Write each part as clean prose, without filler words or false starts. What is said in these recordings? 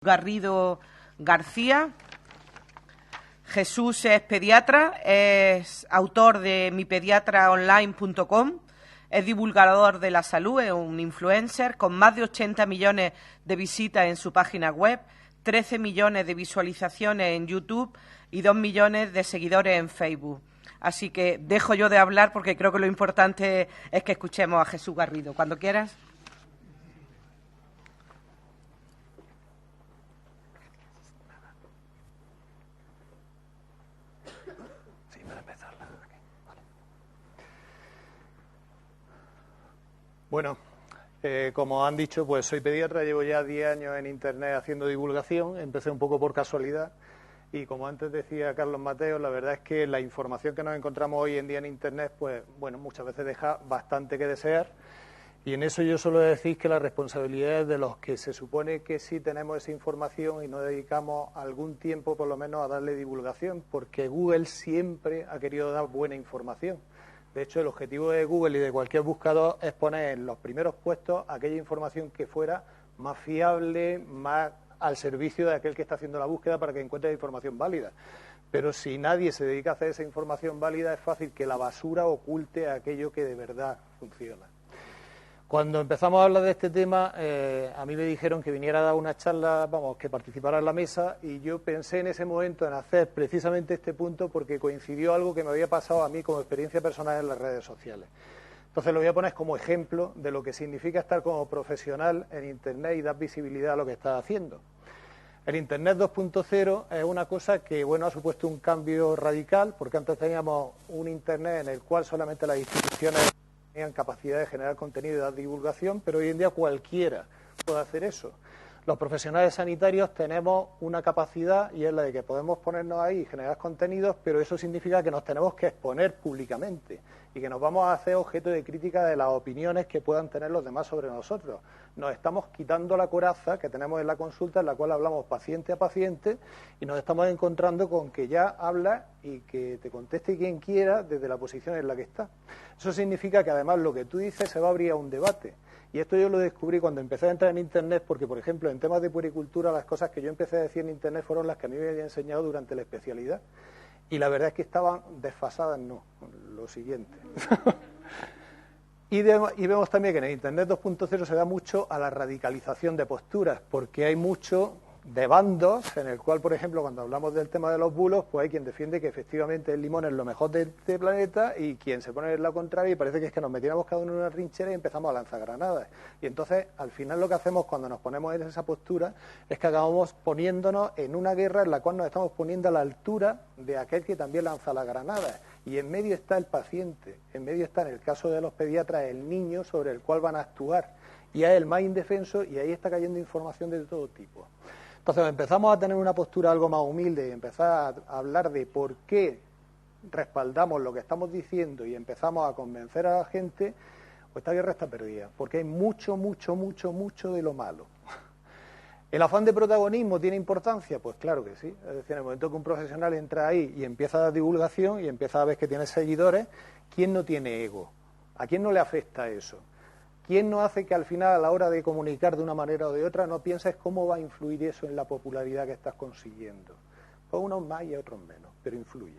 Garrido García. Jesús es pediatra, es autor de mipediatraonline.com, es divulgador de la salud, es un influencer con más de 80 millones de visitas en su página web, 13 millones de visualizaciones en YouTube y 2 millones de seguidores en Facebook. Así que dejo yo de hablar porque creo que lo importante es que escuchemos a Jesús Garrido. Cuando quieras. Bueno, como han dicho, pues soy pediatra, llevo ya 10 años en Internet haciendo divulgación, empecé un poco por casualidad y como antes decía Carlos Mateo, la verdad es que la información que nos encontramos hoy en día en Internet, pues bueno, muchas veces deja bastante que desear y en eso yo suelo decir que la responsabilidad es de los que se supone que sí tenemos esa información y no dedicamos algún tiempo por lo menos a darle divulgación, porque Google siempre ha querido dar buena información. De hecho, el objetivo de Google y de cualquier buscador es poner en los primeros puestos aquella información que fuera más fiable, más al servicio de aquel que está haciendo la búsqueda para que encuentre información válida. Pero si nadie se dedica a hacer esa información válida, es fácil que la basura oculte aquello que de verdad funciona. Cuando empezamos a hablar de este tema, a mí me dijeron que viniera a dar una charla, que participara en la mesa, y yo pensé en ese momento en hacer precisamente este punto porque coincidió algo que me había pasado a mí como experiencia personal en las redes sociales. Entonces lo voy a poner como ejemplo de lo que significa estar como profesional en Internet y dar visibilidad a lo que estás haciendo. El Internet 2.0 es una cosa que, bueno, ha supuesto un cambio radical, porque antes teníamos un Internet en el cual solamente las instituciones tenían capacidad de generar contenido y dar divulgación, pero hoy en día cualquiera puede hacer eso. Los profesionales sanitarios tenemos una capacidad y es la de que podemos ponernos ahí y generar contenidos, pero eso significa que nos tenemos que exponer públicamente y que nos vamos a hacer objeto de crítica de las opiniones que puedan tener los demás sobre nosotros. Nos estamos quitando la coraza que tenemos en la consulta en la cual hablamos paciente a paciente y nos estamos encontrando con que ya habla y que te conteste quien quiera desde la posición en la que está. Eso significa que además lo que tú dices se va a abrir a un debate. Y esto yo lo descubrí cuando empecé a entrar en Internet porque, por ejemplo, en temas de puericultura las cosas que yo empecé a decir en Internet fueron las que a mí me habían enseñado durante la especialidad. Y la verdad es que estaban desfasadas, no, lo siguiente. Y vemos también que en el Internet 2.0 se da mucho a la radicalización de posturas, porque hay mucho de bandos, en el cual, por ejemplo, cuando hablamos del tema de los bulos, pues hay quien defiende que efectivamente el limón es lo mejor de este planeta y quien se pone en la contraria y parece que es que nos metiéramos cada uno en una trinchera y empezamos a lanzar granadas. Y entonces, al final lo que hacemos cuando nos ponemos en esa postura es que acabamos poniéndonos en una guerra en la cual nos estamos poniendo a la altura de aquel que también lanza las granadas. Y en medio está el paciente, en medio está, en el caso de los pediatras, el niño sobre el cual van a actuar. Y es el más indefenso y ahí está cayendo información de todo tipo. Entonces empezamos a tener una postura algo más humilde y empezar a hablar de por qué respaldamos lo que estamos diciendo y empezamos a convencer a la gente, pues esta guerra está perdida, porque hay mucho de lo malo. ¿El afán de protagonismo tiene importancia? Pues claro que sí. Es decir, en el momento que un profesional entra ahí y empieza a dar divulgación y empieza a ver que tiene seguidores, ¿quién no tiene ego? ¿A quién no le afecta eso? ¿Quién no hace que al final, a la hora de comunicar de una manera o de otra, no pienses cómo va a influir eso en la popularidad que estás consiguiendo? Pues unos más y otros menos, pero influye.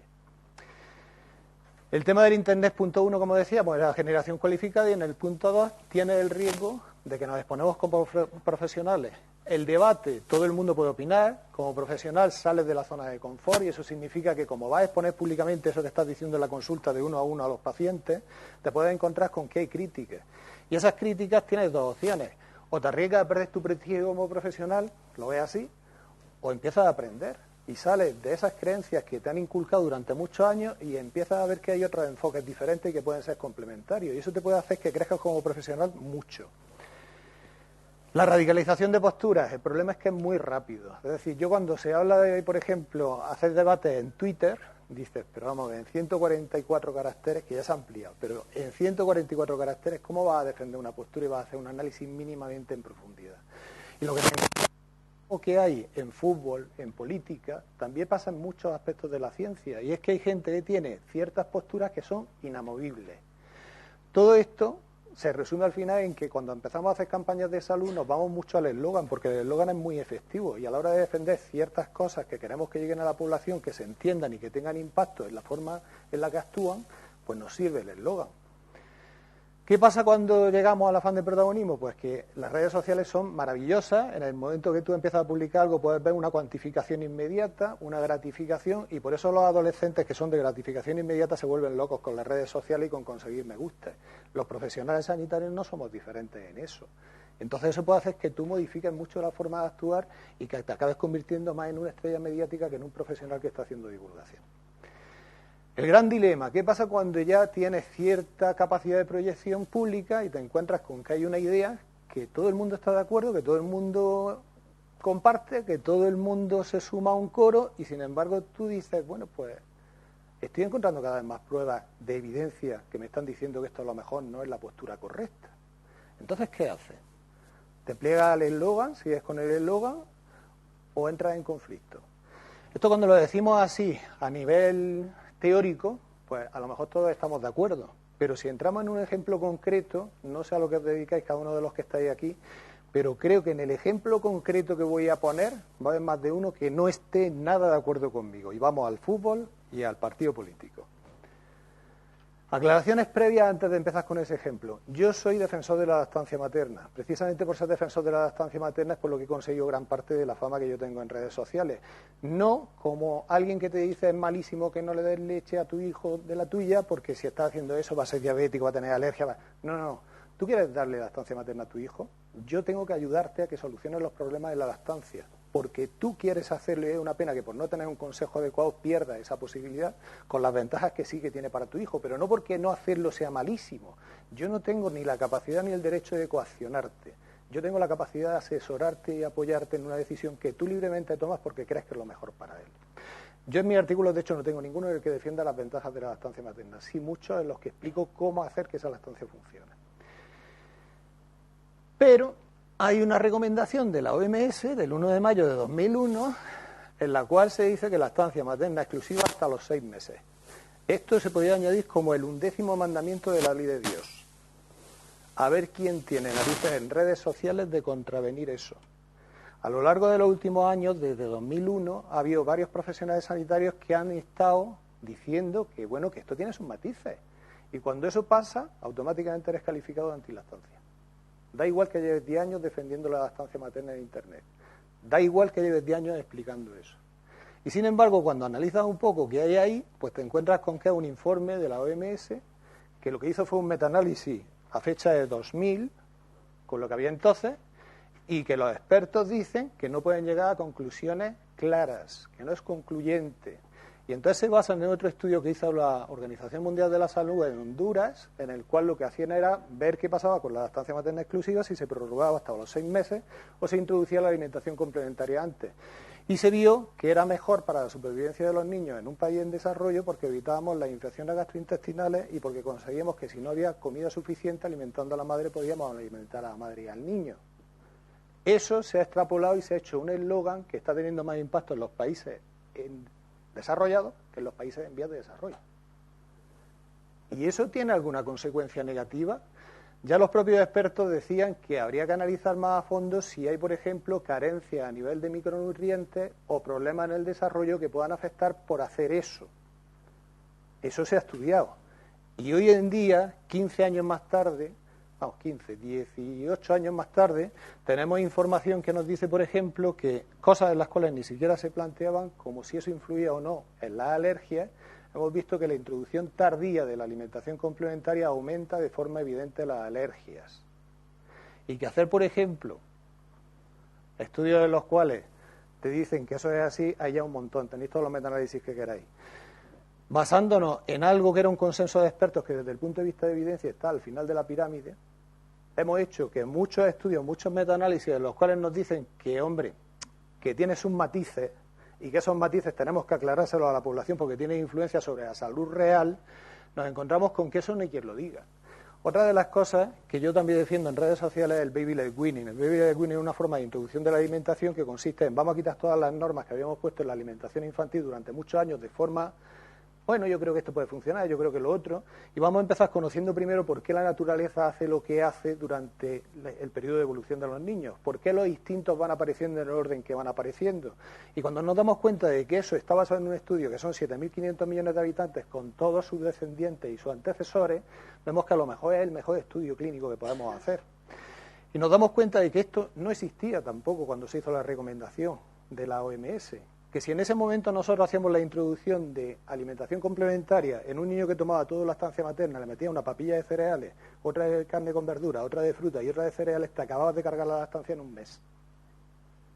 El tema del Internet, punto 1, como decíamos, es la generación cualificada y en el punto 2 tiene el riesgo de que nos exponemos como profesionales. El debate, todo el mundo puede opinar, como profesional sales de la zona de confort y eso significa que como vas a exponer públicamente eso que estás diciendo en la consulta de uno a uno a los pacientes, te puedes encontrar con que hay críticas. Y esas críticas tienes dos opciones. O te arriesgas a perder tu prestigio como profesional, lo ves así, o empiezas a aprender y sales de esas creencias que te han inculcado durante muchos años y empiezas a ver que hay otros enfoques diferentes que pueden ser complementarios. Y eso te puede hacer que crezcas como profesional mucho. La radicalización de posturas, el problema es que es muy rápido. Es decir, yo cuando se habla de, por ejemplo, hacer debates en Twitter, dices, pero vamos, en 144 caracteres, que ya se ha ampliado, pero en 144 caracteres, ¿cómo vas a defender una postura y vas a hacer un análisis mínimamente en profundidad? Y lo que hay en fútbol, en política, también pasa en muchos aspectos de la ciencia, y es que hay gente que tiene ciertas posturas que son inamovibles. Todo esto se resume al final en que cuando empezamos a hacer campañas de salud nos vamos mucho al eslogan, porque el eslogan es muy efectivo y a la hora de defender ciertas cosas que queremos que lleguen a la población, que se entiendan y que tengan impacto en la forma en la que actúan, pues nos sirve el eslogan. ¿Qué pasa cuando llegamos al afán de protagonismo? Pues que las redes sociales son maravillosas. En el momento que tú empiezas a publicar algo puedes ver una cuantificación inmediata, una gratificación, y por eso los adolescentes que son de gratificación inmediata se vuelven locos con las redes sociales y con conseguir me gusta. Los profesionales sanitarios no somos diferentes en eso. Entonces eso puede hacer que tú modifiques mucho la forma de actuar y que te acabes convirtiendo más en una estrella mediática que en un profesional que está haciendo divulgación. El gran dilema, ¿qué pasa cuando ya tienes cierta capacidad de proyección pública y te encuentras con que hay una idea que todo el mundo está de acuerdo, que todo el mundo comparte, que todo el mundo se suma a un coro y sin embargo tú dices, bueno, pues estoy encontrando cada vez más pruebas de evidencia que me están diciendo que esto a lo mejor no es la postura correcta? Entonces, ¿qué haces? ¿Te pliegas al eslogan, sigues con el eslogan o entras en conflicto? Esto cuando lo decimos así, a nivel teórico, pues a lo mejor todos estamos de acuerdo, pero si entramos en un ejemplo concreto, no sé a lo que os dedicáis cada uno de los que estáis aquí, pero creo que en el ejemplo concreto que voy a poner va a haber más de uno que no esté nada de acuerdo conmigo, y vamos al fútbol y al partido político. Aclaraciones previas antes de empezar con ese ejemplo. Yo soy defensor de la lactancia materna. Precisamente por ser defensor de la lactancia materna es por lo que he conseguido gran parte de la fama que yo tengo en redes sociales. No como alguien que te dice es malísimo que no le des leche a tu hijo de la tuya porque si estás haciendo eso va a ser diabético, va a tener alergia. No. ¿Tú quieres darle lactancia materna a tu hijo? Yo tengo que ayudarte a que soluciones los problemas de la lactancia. Porque tú quieres hacerle una pena que por no tener un consejo adecuado pierda esa posibilidad con las ventajas que sí que tiene para tu hijo, pero no porque no hacerlo sea malísimo. Yo no tengo ni la capacidad ni el derecho de coaccionarte. Yo tengo la capacidad de asesorarte y apoyarte en una decisión que tú libremente tomas porque crees que es lo mejor para él. Yo en mis artículos, de hecho, no tengo ninguno en el que defienda las ventajas de la lactancia materna, sí muchos en los que explico cómo hacer que esa lactancia funcione. Pero hay una recomendación de la OMS del 1 de mayo de 2001 en la cual se dice que la lactancia materna exclusiva hasta los 6 meses. Esto se podría añadir como el 11º mandamiento de la ley de Dios. A ver quién tiene narices en redes sociales de contravenir eso. A lo largo de los últimos años, desde 2001, ha habido varios profesionales sanitarios que han estado diciendo que, bueno, que esto tiene sus matices. Y cuando eso pasa, automáticamente eres calificado de antilactancia. Da igual que lleves 10 años defendiendo la lactancia materna en Internet. Da igual que lleves 10 años explicando eso. Y sin embargo, cuando analizas un poco qué hay ahí, pues te encuentras con que es un informe de la OMS que lo que hizo fue un metaanálisis a fecha de 2000, con lo que había entonces, y que los expertos dicen que no pueden llegar a conclusiones claras, que no es concluyente. Y entonces se basan en otro estudio que hizo la Organización Mundial de la Salud en Honduras, en el cual lo que hacían era ver qué pasaba con la lactancia materna exclusiva, si se prorrogaba hasta los 6 meses o se introducía la alimentación complementaria antes. Y se vio que era mejor para la supervivencia de los niños en un país en desarrollo porque evitábamos las infecciones gastrointestinales y porque conseguíamos que si no había comida suficiente alimentando a la madre podíamos alimentar a la madre y al niño. Eso se ha extrapolado y se ha hecho un eslogan que está teniendo más impacto en los países desarrollados que en los países en vías de desarrollo. ¿Y eso tiene alguna consecuencia negativa? Ya los propios expertos decían que habría que analizar más a fondo si hay, por ejemplo, carencias a nivel de micronutrientes o problemas en el desarrollo que puedan afectar por hacer eso. Eso se ha estudiado. Y hoy en día, 15 años más tarde, 18 años más tarde, tenemos información que nos dice, por ejemplo, que cosas en las cuales ni siquiera se planteaban, como si eso influía o no en las alergias, hemos visto que la introducción tardía de la alimentación complementaria aumenta de forma evidente las alergias. Y que hacer, por ejemplo, estudios en los cuales te dicen que eso es así, hay ya un montón, tenéis todos los metaanálisis que queráis. Basándonos en algo que era un consenso de expertos que desde el punto de vista de evidencia está al final de la pirámide, hemos hecho que muchos estudios, muchos metaanálisis en los cuales nos dicen que, hombre, que tiene sus matices y que esos matices tenemos que aclarárselos a la población porque tiene influencia sobre la salud real, nos encontramos con que eso no hay quien lo diga. Otra de las cosas que yo también defiendo en redes sociales es el baby led weaning. El baby led weaning es una forma de introducción de la alimentación que consiste en vamos a quitar todas las normas que habíamos puesto en la alimentación infantil durante muchos años de forma Bueno, yo creo que esto puede funcionar, yo creo que lo otro, y vamos a empezar conociendo primero por qué la naturaleza hace lo que hace durante el periodo de evolución de los niños, por qué los instintos van apareciendo en el orden que van apareciendo. Y cuando nos damos cuenta de que eso está basado en un estudio que son 7.500 millones de habitantes con todos sus descendientes y sus antecesores, vemos que a lo mejor es el mejor estudio clínico que podemos hacer. Y nos damos cuenta de que esto no existía tampoco cuando se hizo la recomendación de la OMS, que si en ese momento nosotros hacíamos la introducción de alimentación complementaria en un niño que tomaba toda la lactancia materna, le metía una papilla de cereales, otra de carne con verdura, otra de fruta y otra de cereales, te acababas de cargar la lactancia en un mes.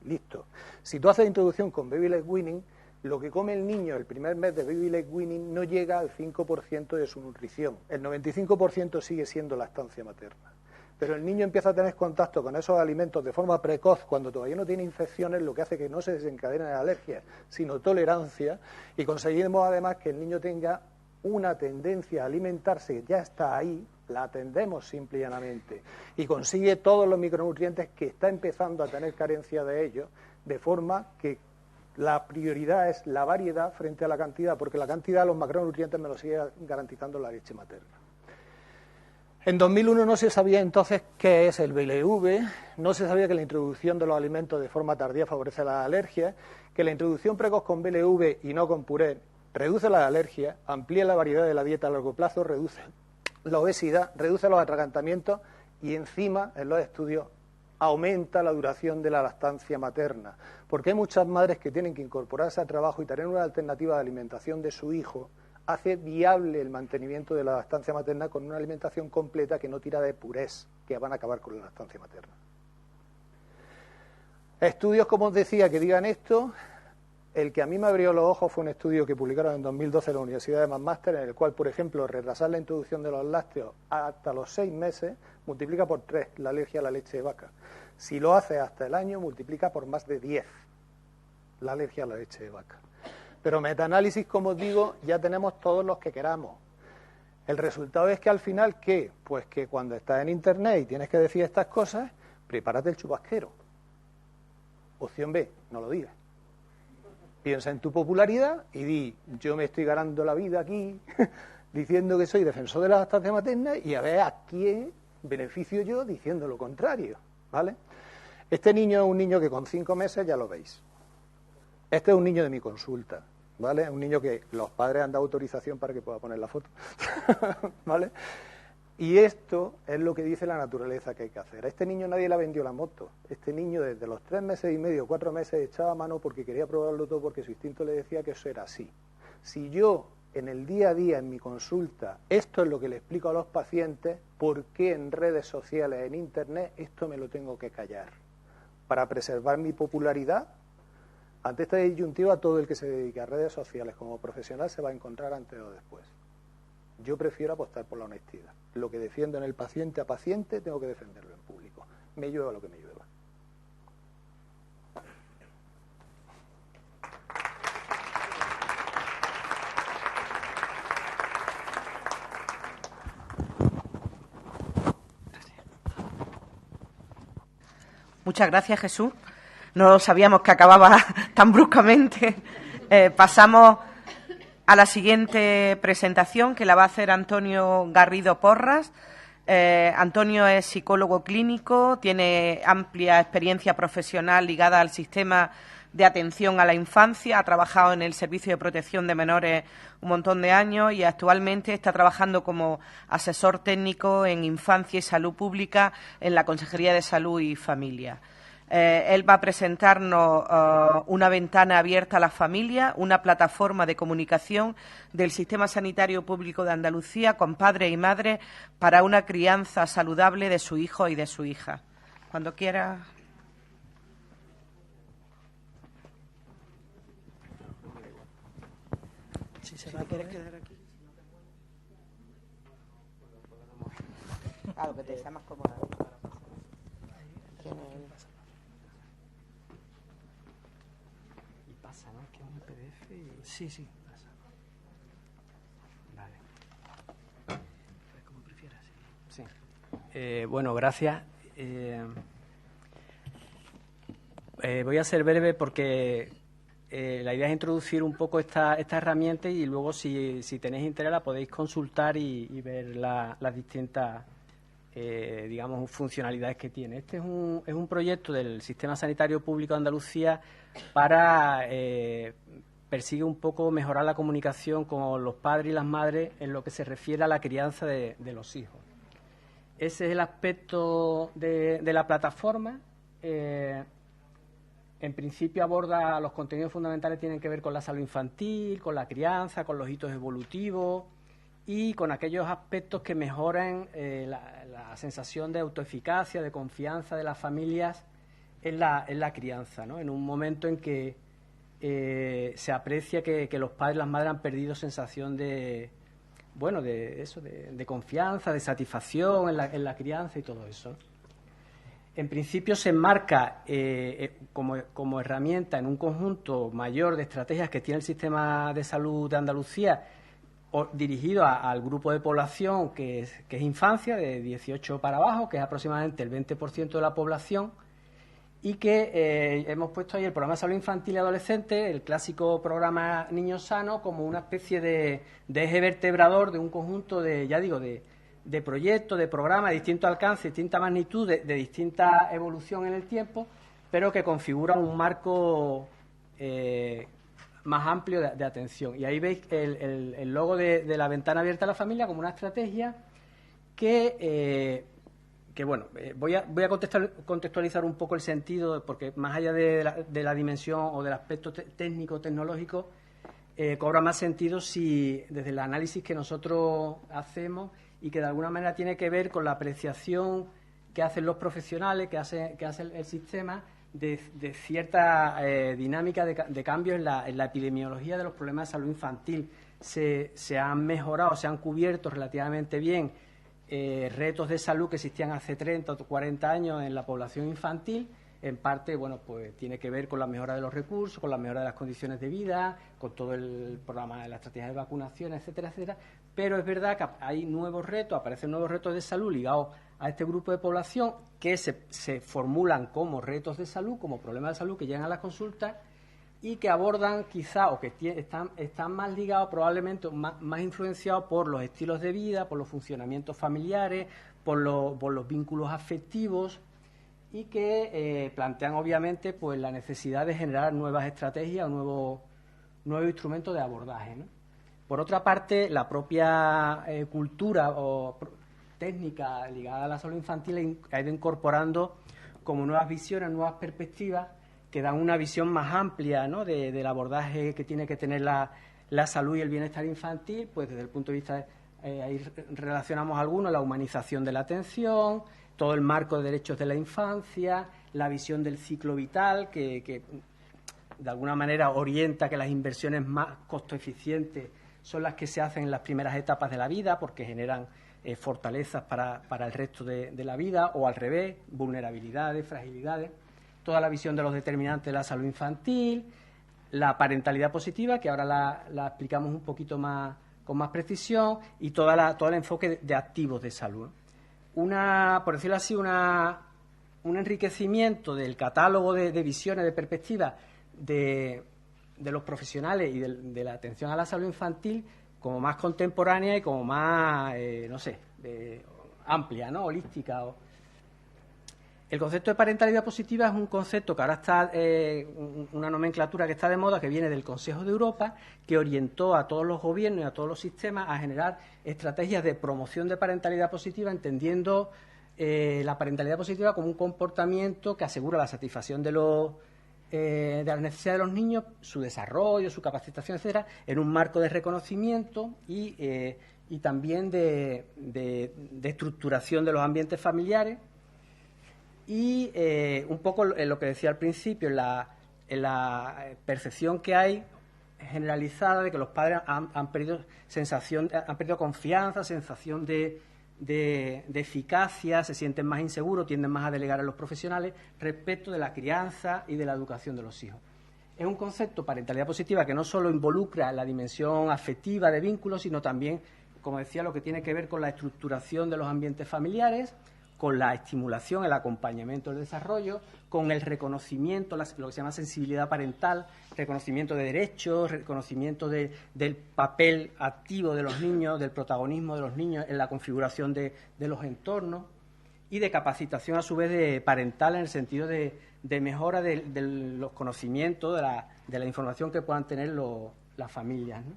Listo. Si tú haces introducción con Baby Led Weaning, lo que come el niño el primer mes de Baby Led Weaning no llega al 5% de su nutrición. El 95% sigue siendo lactancia materna. Pero el niño empieza a tener contacto con esos alimentos de forma precoz, cuando todavía no tiene infecciones, lo que hace que no se desencadenen alergias, sino tolerancia, y conseguimos además que el niño tenga una tendencia a alimentarse, que ya está ahí, la atendemos simple y llanamente, y consigue todos los micronutrientes que está empezando a tener carencia de ellos, de forma que la prioridad es la variedad frente a la cantidad, porque la cantidad de los macronutrientes me lo sigue garantizando la leche materna. En 2001 no se sabía entonces qué es el BLV, no se sabía que la introducción de los alimentos de forma tardía favorece las alergias, que la introducción precoz con BLV y no con puré reduce las alergias, amplía la variedad de la dieta a largo plazo, reduce la obesidad, reduce los atragantamientos y encima, en los estudios, aumenta la duración de la lactancia materna, porque hay muchas madres que tienen que incorporarse al trabajo y tener una alternativa de alimentación de su hijo, hace viable el mantenimiento de la lactancia materna con una alimentación completa que no tira de purés, que van a acabar con la lactancia materna. Estudios, como os decía, que digan esto. El que a mí me abrió los ojos fue un estudio que publicaron en 2012 en la Universidad de McMaster, en el cual, por ejemplo, retrasar la introducción de los lácteos hasta los 6 meses multiplica por 3 la alergia a la leche de vaca. Si lo hace hasta el año, multiplica por más de 10 la alergia a la leche de vaca. Pero metaanálisis, como os digo, ya tenemos todos los que queramos. El resultado es que al final, ¿qué? Pues que cuando estás en Internet y tienes que decir estas cosas, prepárate el chubasquero. Opción B, no lo digas. Piensa en tu popularidad y di, yo me estoy ganando la vida aquí diciendo que soy defensor de la lactancia materna y a ver a quién beneficio yo diciendo lo contrario, ¿vale? Este niño es un niño que con 5 meses ya lo veis. Este es un niño de mi consulta, ¿vale? Es un niño que los padres han dado autorización para que pueda poner la foto, ¿vale? Y esto es lo que dice la naturaleza que hay que hacer. A este niño nadie le vendió la moto. Este niño desde los 3 meses y medio, 4 meses echaba mano porque quería probarlo todo porque su instinto le decía que eso era así. Si yo en el día a día, en mi consulta, esto es lo que le explico a los pacientes, ¿por qué en redes sociales, en Internet, esto me lo tengo que callar? Para preservar mi popularidad. Ante esta disyuntiva, todo el que se dedique a redes sociales como profesional se va a encontrar antes o después. Yo prefiero apostar por la honestidad. Lo que defiendo en el paciente a paciente, tengo que defenderlo en público. Me llueva lo que me llueva. Muchas gracias, Jesús. No sabíamos que acababa tan bruscamente. Pasamos a la siguiente presentación, que la va a hacer Antonio Garrido Porras. Antonio es psicólogo clínico, tiene amplia experiencia profesional ligada al sistema de atención a la infancia, ha trabajado en el Servicio de Protección de Menores un montón de años y actualmente está trabajando como asesor técnico en infancia y salud pública en la Consejería de Salud y Familia. Él va a presentarnos una ventana abierta a las familias, una plataforma de comunicación del Sistema Sanitario Público de Andalucía con padres y madres para una crianza saludable de su hijo y de su hija. Cuando quiera. Si se va a querer quedar aquí. Lo que te sea más cómoda. ¿no? Que es un PDF y... Sí. Vale. Pues como prefieras. Sí. Bueno, gracias. Voy a ser breve porque la idea es introducir un poco esta herramienta y luego, si tenéis interés, la podéis consultar y ver las distintas, digamos, funcionalidades que tiene. Este es un proyecto del Sistema Sanitario Público de Andalucía para persigue un poco mejorar la comunicación con los padres y las madres en lo que se refiere a la crianza de los hijos. Ese es el aspecto de la plataforma. En principio aborda los contenidos fundamentales, tienen que ver con la salud infantil, con la crianza, con los hitos evolutivos y con aquellos aspectos que mejoran la sensación de autoeficacia, de confianza de las familias en la crianza, ¿no? En un momento en que se aprecia que los padres y las madres han perdido sensación de confianza, de satisfacción en la crianza y todo eso. En principio se enmarca como herramienta en un conjunto mayor de estrategias que tiene el Sistema de Salud de Andalucía, dirigido al grupo de población que es infancia, de 18 para abajo, que es aproximadamente el 20% de la población, y que hemos puesto ahí el programa de salud infantil y adolescente, el clásico programa Niños Sanos, como una especie de eje vertebrador de un conjunto de proyectos, de programas de distinto alcance, distinta magnitud, de distinta evolución en el tiempo, pero que configura un marco más amplio de atención. Y ahí veis el logo de la ventana abierta a la familia como una estrategia que voy a contextualizar un poco el sentido, porque más allá de la dimensión o del aspecto técnico, tecnológico, cobra más sentido si desde el análisis que nosotros hacemos y que de alguna manera tiene que ver con la apreciación que hacen los profesionales, que hace el sistema, de cierta dinámica de cambios en la epidemiología de los problemas de salud infantil. Se han mejorado, se han cubierto relativamente bien retos de salud que existían hace 30 o 40 años en la población infantil. En parte, pues tiene que ver con la mejora de los recursos, con la mejora de las condiciones de vida, con todo el programa de la estrategia de vacunación, etcétera, etcétera. Pero es verdad que hay nuevos retos, aparecen nuevos retos de salud ligados a este grupo de población que se formulan como retos de salud, como problemas de salud que llegan a las consultas y que abordan quizá, o que están más ligados probablemente, más influenciados por los estilos de vida, por los funcionamientos familiares, por los vínculos afectivos, y que plantean obviamente pues la necesidad de generar nuevas estrategias o nuevos instrumentos de abordaje, ¿no? Por otra parte, la propia cultura o técnica ligada a la salud infantil ha ido incorporando como nuevas visiones, nuevas perspectivas que dan una visión más amplia, ¿no?, del abordaje que tiene que tener la salud y el bienestar infantil, pues desde el punto de vista, ahí relacionamos algunos, la humanización de la atención, todo el marco de derechos de la infancia, la visión del ciclo vital, que de alguna manera orienta que las inversiones más costo eficientes son las que se hacen en las primeras etapas de la vida, porque generan fortalezas para el resto de la vida, o al revés, vulnerabilidades, fragilidades. Toda la visión de los determinantes de la salud infantil, la parentalidad positiva, que ahora la explicamos un poquito más con más precisión, y todo el enfoque de activos de salud. Por decirlo así, un enriquecimiento del catálogo de visiones, de perspectivas de los profesionales y de la atención a la salud infantil como más contemporánea y como más, amplia, ¿no?, holística. El concepto de parentalidad positiva es un concepto que ahora está, una nomenclatura que está de moda, que viene del Consejo de Europa, que orientó a todos los gobiernos y a todos los sistemas a generar estrategias de promoción de parentalidad positiva, entendiendo la parentalidad positiva como un comportamiento que asegura la satisfacción de las necesidades de los niños, su desarrollo, su capacitación, etcétera, en un marco de reconocimiento y también de estructuración de los ambientes familiares. Y un poco en lo que decía al principio, en la percepción que hay generalizada de que los padres han perdido confianza, sensación de eficacia, se sienten más inseguros, tienden más a delegar a los profesionales respecto de la crianza y de la educación de los hijos. Es un concepto, parentalidad positiva, que no solo involucra la dimensión afectiva de vínculos, sino también, como decía, lo que tiene que ver con la estructuración de los ambientes familiares, con la estimulación, el acompañamiento del desarrollo, con el reconocimiento, lo que se llama sensibilidad parental, reconocimiento de derechos, reconocimiento del papel activo de los niños, del protagonismo de los niños en la configuración de los entornos, y de capacitación a su vez de parental en el sentido de mejora de los conocimientos, de la información que puedan tener las familias, ¿no?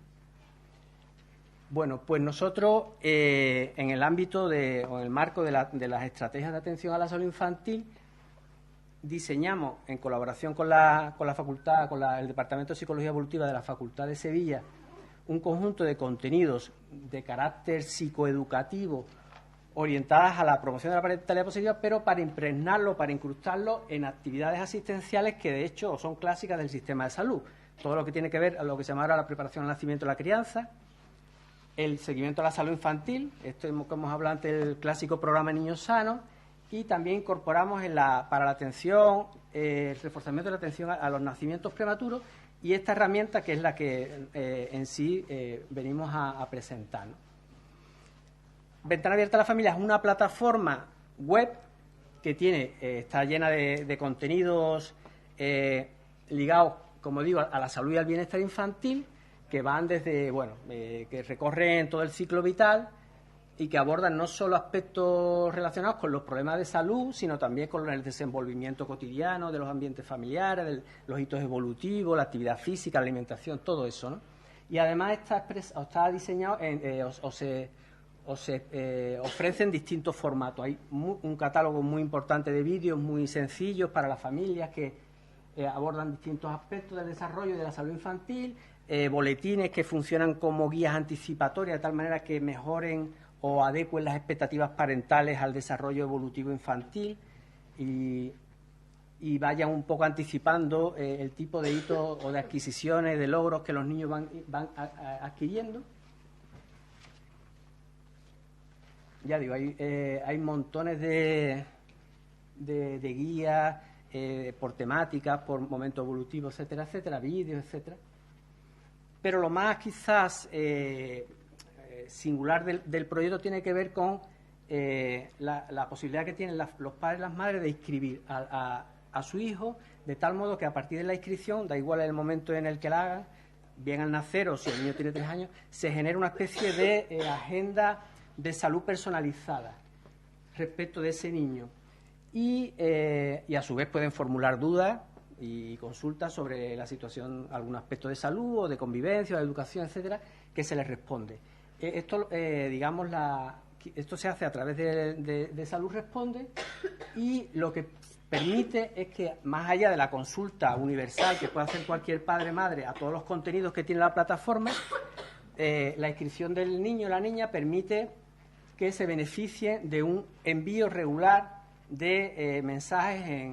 Bueno, pues nosotros en el ámbito o en el marco de las estrategias de atención a la salud infantil diseñamos, en colaboración con la facultad, con el Departamento de Psicología Evolutiva de la Facultad de Sevilla, un conjunto de contenidos de carácter psicoeducativo orientadas a la promoción de la parentalidad positiva, pero para impregnarlo, para incrustarlo en actividades asistenciales que de hecho son clásicas del sistema de salud. Todo lo que tiene que ver a lo que se llama ahora la preparación al nacimiento y la crianza, el seguimiento a la salud infantil, esto que hemos hablado antes del clásico programa Niños Sanos, y también incorporamos para la atención, el reforzamiento de la atención a los nacimientos prematuros, y esta herramienta que es la que en sí venimos a presentar, ¿no? Ventana Abierta a la Familia es una plataforma web que está llena de contenidos ligados, como digo, a la salud y al bienestar infantil, que van desde, que recorren todo el ciclo vital y que abordan no solo aspectos relacionados con los problemas de salud, sino también con el desenvolvimiento cotidiano de los ambientes familiares, de los hitos evolutivos, la actividad física, la alimentación, todo eso, ¿no? Y además está diseñado, se ofrecen distintos formatos. Hay un catálogo muy importante de vídeos muy sencillos para las familias que abordan distintos aspectos del desarrollo y de la salud infantil, boletines que funcionan como guías anticipatorias de tal manera que mejoren o adecuen las expectativas parentales al desarrollo evolutivo infantil y vayan un poco anticipando el tipo de hitos o de adquisiciones, de logros que los niños van adquiriendo. Ya digo, hay montones de guías por temáticas, por momentos evolutivos, etcétera, vídeos, etcétera. Pero lo más quizás singular del proyecto tiene que ver con la posibilidad que tienen los padres y las madres de inscribir a su hijo, de tal modo que a partir de la inscripción, da igual el momento en el que la hagan, bien al nacer o si el niño tiene 3 años, se genera una especie de agenda de salud personalizada respecto de ese niño. Y a su vez pueden formular dudas y consultas sobre la situación, algún aspecto de salud o de convivencia o de educación, etcétera, que se les responde. Esto se hace a través de Salud Responde, y lo que permite es que, más allá de la consulta universal que puede hacer cualquier padre o madre a todos los contenidos que tiene la plataforma, la inscripción del niño o la niña permite que se beneficie de un envío regular de mensajes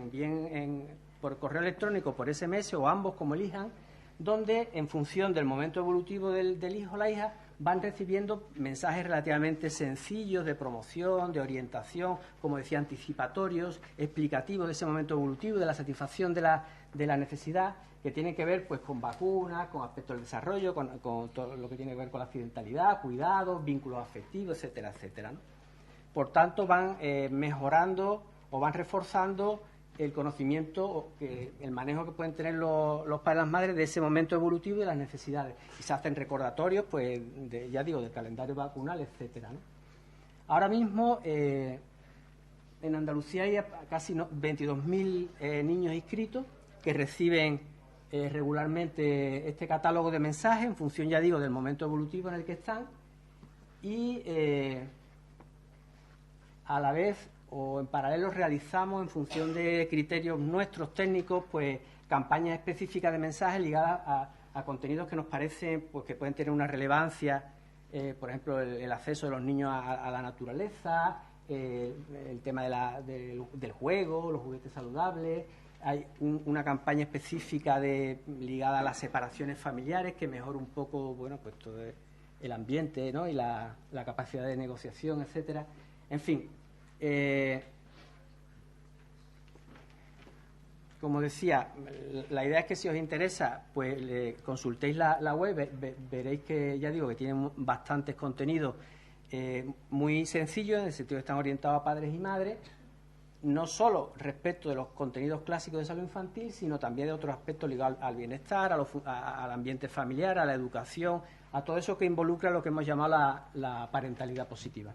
por correo electrónico, por SMS o ambos, como elijan, donde en función del momento evolutivo del hijo o la hija van recibiendo mensajes relativamente sencillos de promoción, de orientación, como decía, anticipatorios, explicativos de ese momento evolutivo, de la satisfacción de la necesidad, que tiene que ver pues con vacunas, con aspectos del desarrollo, con todo lo que tiene que ver con la accidentalidad, cuidados, vínculos afectivos, etcétera, etcétera, ¿no? Por tanto, van mejorando o van reforzando el conocimiento, el manejo que pueden tener los padres y las madres de ese momento evolutivo y de las necesidades. Y se hacen recordatorios, pues, ya digo, del calendario vacunal, etcétera, ¿no? Ahora mismo, en Andalucía hay casi 22.000 niños inscritos que reciben regularmente este catálogo de mensajes en función, ya digo, del momento evolutivo en el que están, y a la vez o en paralelo realizamos, en función de criterios nuestros técnicos, pues campañas específicas de mensajes ligadas a contenidos que nos parecen pues que pueden tener una relevancia, por ejemplo, el acceso de los niños a la naturaleza, el tema del juego, los juguetes saludables. Hay una campaña específica ligada a las separaciones familiares que mejora un poco, bueno, pues todo el ambiente, ¿no? Y la capacidad de negociación, etcétera. En fin, como decía, la idea es que si os interesa, pues consultéis la web, veréis que, ya digo, que tienen bastantes contenidos muy sencillos, en el sentido que están orientados a padres y madres, no solo respecto de los contenidos clásicos de salud infantil, sino también de otros aspectos ligados al bienestar, al ambiente familiar, a la educación, a todo eso que involucra lo que hemos llamado la parentalidad positiva.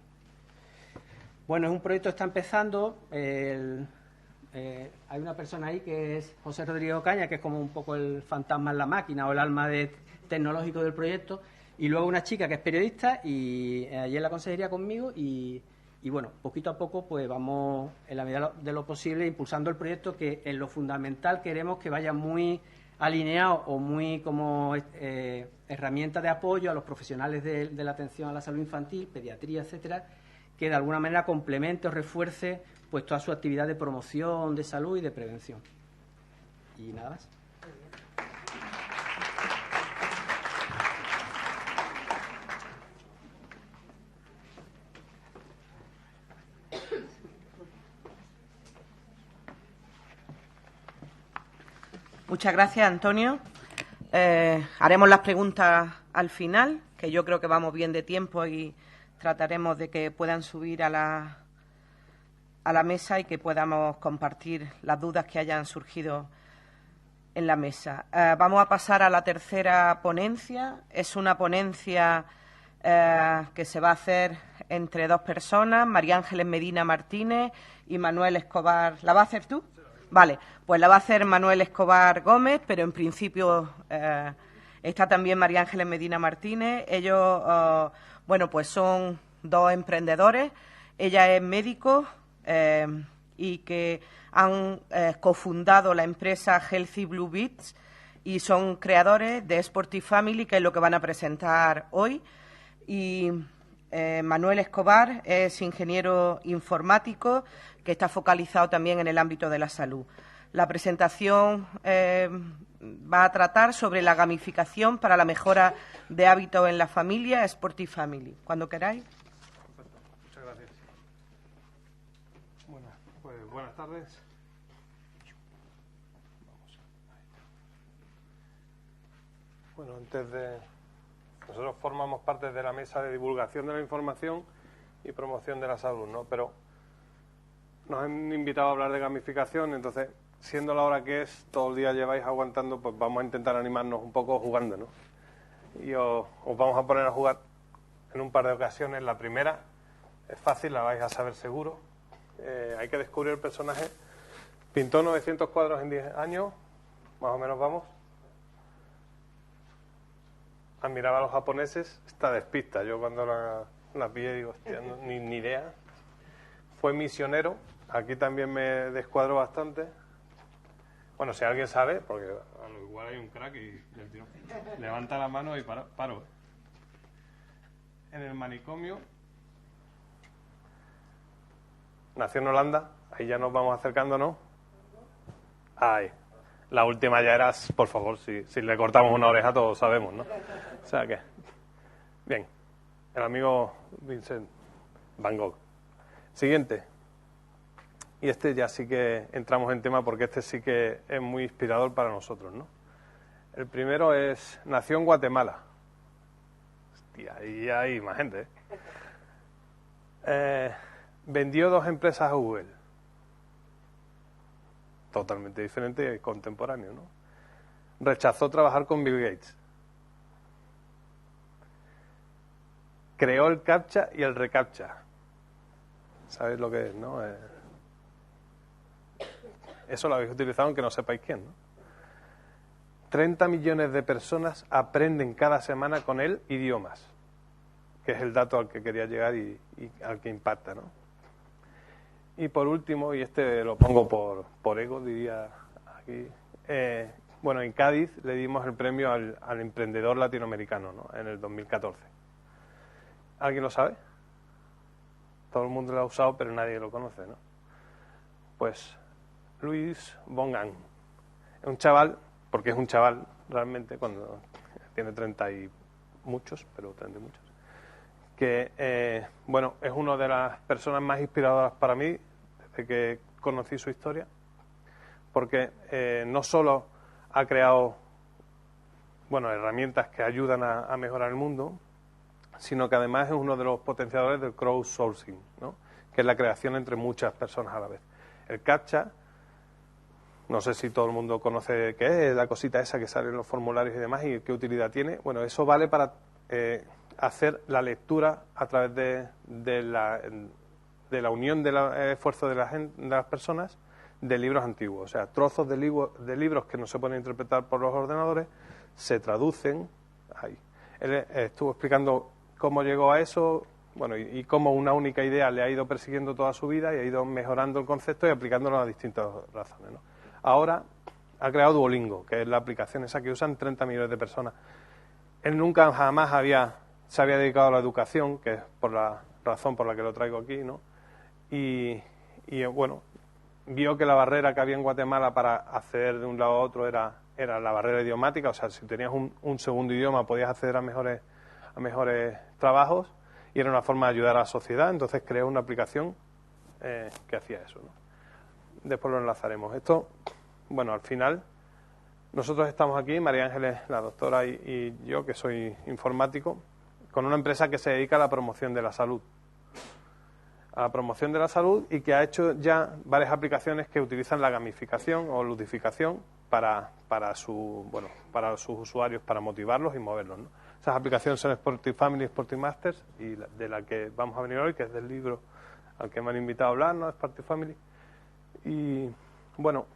Bueno, es un proyecto que está empezando. Hay una persona ahí que es José Rodríguez Ocaña, que es como un poco el fantasma en la máquina o el alma tecnológico del proyecto, y luego una chica que es periodista y allí en la consejería conmigo y bueno, poquito a poco pues vamos, en la medida de lo posible, impulsando el proyecto, que en lo fundamental queremos que vaya muy alineado o muy como herramienta de apoyo a los profesionales de la atención a la salud infantil, pediatría, etcétera, que de alguna manera complemente o refuerce pues toda su actividad de promoción de salud y de prevención. Y nada más. Muchas gracias, Antonio. Haremos las preguntas al final, que yo creo que vamos bien de tiempo y trataremos de que puedan subir a la mesa y que podamos compartir las dudas que hayan surgido en la mesa. Vamos a pasar a la tercera ponencia. Es una ponencia que se va a hacer entre dos personas, María Ángeles Medina Martínez y Manuel Escobar. ¿La va a hacer tú? Vale, pues la va a hacer Manuel Escobar Gómez, pero en principio está también María Ángeles Medina Martínez. Ellos, bueno, pues son dos emprendedores. Ella es médico y que han cofundado la empresa Healthy Blue Beats y son creadores de Sporty Family, que es lo que van a presentar hoy. Y Manuel Escobar es ingeniero informático que está focalizado también en el ámbito de la salud. La presentación va a tratar sobre la gamificación para la mejora de hábitos en la familia, Sporty Family. Cuando queráis. Perfecto. Muchas gracias. Bueno, pues buenas tardes. Bueno, nosotros formamos parte de la mesa de divulgación de la información y promoción de la salud, ¿no? Pero nos han invitado a hablar de gamificación, entonces, siendo la hora que es, todo el día lleváis aguantando, pues vamos a intentar animarnos un poco jugando, ¿no? Y os vamos a poner a jugar en un par de ocasiones. La primera es fácil, la vais a saber seguro. Hay que descubrir el personaje. Pintó 900 cuadros en 10 años, más o menos vamos. Admiraba a los japoneses, está despista. Yo cuando la pillé digo, hostia, ni idea. Fue misionero, aquí también me descuadro bastante. Bueno, si alguien sabe, porque a lo igual hay un crack y el tío levanta la mano y paro. En el manicomio. Nació en Holanda, ahí ya nos vamos acercando, ¿no? Ay, la última ya era, por favor, si le cortamos una oreja todos sabemos, ¿no? O sea que, bien, el amigo Vincent Van Gogh. Siguiente. Y este ya sí que entramos en tema porque este sí que es muy inspirador para nosotros, ¿no? El primero nació en Guatemala. Hostia, y hay más gente, vendió 2 empresas a Google. Totalmente diferente y contemporáneo, ¿no? Rechazó trabajar con Bill Gates. Creó el CAPTCHA y el ReCAPTCHA. ¿Sabéis lo que es, no? Eso lo habéis utilizado aunque no sepáis quién, ¿no? 30 millones de personas aprenden cada semana con él idiomas, que es el dato al que quería llegar y al que impacta, ¿no? Y por último, y este lo pongo por ego, diría aquí, bueno, en Cádiz le dimos el premio al emprendedor latinoamericano, ¿no? En el 2014. ¿Alguien lo sabe? Todo el mundo lo ha usado, pero nadie lo conoce, ¿no? Pues Luis Bongan. Es un chaval, porque es un chaval realmente, cuando tiene 30 y muchos, pero 30 y muchos, que, bueno, es una de las personas más inspiradoras para mí desde que conocí su historia, porque no solo ha creado, bueno, herramientas que ayudan a mejorar el mundo, sino que además es uno de los potenciadores del crowdsourcing, ¿no? Que es la creación entre muchas personas a la vez. El CAPTCHA, no sé si todo el mundo conoce qué es, la cosita esa que sale en los formularios y demás, y qué utilidad tiene. Bueno, eso vale para hacer la lectura a través de la unión del esfuerzo de las personas de libros antiguos. O sea, trozos de libros que no se pueden interpretar por los ordenadores se traducen ahí. Él estuvo explicando cómo llegó a eso, bueno, y cómo una única idea le ha ido persiguiendo toda su vida y ha ido mejorando el concepto y aplicándolo a distintas razones, ¿no? Ahora ha creado Duolingo, que es la aplicación esa que usan 30 millones de personas. Él nunca jamás se había dedicado a la educación, que es por la razón por la que lo traigo aquí, ¿no? Y bueno, vio que la barrera que había en Guatemala para acceder de un lado a otro era la barrera idiomática. O sea, si tenías un segundo idioma podías acceder a mejores trabajos, y era una forma de ayudar a la sociedad. Entonces creó una aplicación que hacía eso, ¿no? Después lo enlazaremos. Esto, bueno, al final nosotros estamos aquí, María Ángeles, la doctora, y yo, que soy informático, con una empresa que se dedica a la promoción de la salud. A la promoción de la salud, y que ha hecho ya varias aplicaciones que utilizan la gamificación o ludificación para sus usuarios, para motivarlos y moverlos, ¿no? Esas aplicaciones son Sporty Family y Sporty Masters, y de la que vamos a venir hoy, que es del libro al que me han invitado a hablar, ¿no? Sporty Family. Y bueno,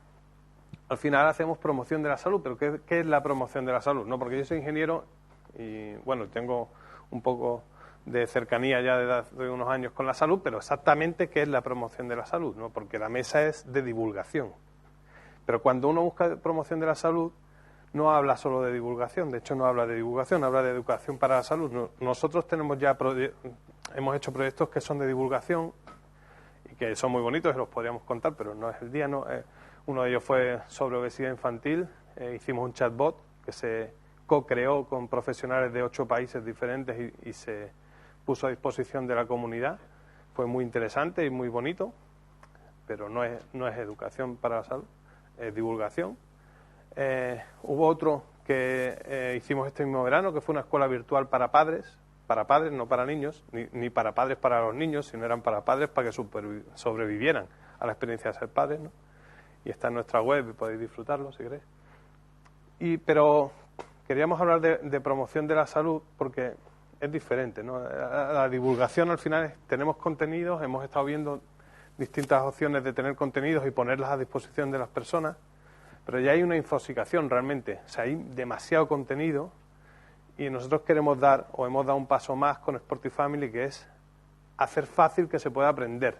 al final hacemos promoción de la salud. Pero ¿qué es la promoción de la salud? ¿No? Porque yo soy ingeniero y bueno, tengo un poco de cercanía ya de unos años con la salud, pero exactamente qué es la promoción de la salud, ¿no? Porque la mesa es de divulgación. Pero cuando uno busca promoción de la salud, no habla solo de divulgación. De hecho, no habla de divulgación, habla de educación para la salud. Nosotros tenemos ya hemos hecho proyectos que son de divulgación y que son muy bonitos y los podríamos contar, pero no es el día, ¿no? Uno de ellos fue sobre obesidad infantil. Hicimos un chatbot que se co-creó con profesionales de 8 países diferentes y se puso a disposición de la comunidad. Fue muy interesante y muy bonito, pero no es educación para la salud, es divulgación. Hubo otro que hicimos este mismo verano, que fue una escuela virtual para padres, no para niños, ni para padres para los niños, sino eran para padres para que sobrevivieran a la experiencia de ser padres, ¿no? Y está en nuestra web y podéis disfrutarlo si queréis. Pero queríamos hablar de promoción de la salud porque es diferente, ¿no? La divulgación al final tenemos contenidos, hemos estado viendo distintas opciones de tener contenidos y ponerlas a disposición de las personas, pero ya hay una infosicación realmente. O sea, hay demasiado contenido y nosotros hemos dado un paso más con Sporty Family, que es hacer fácil que se pueda aprender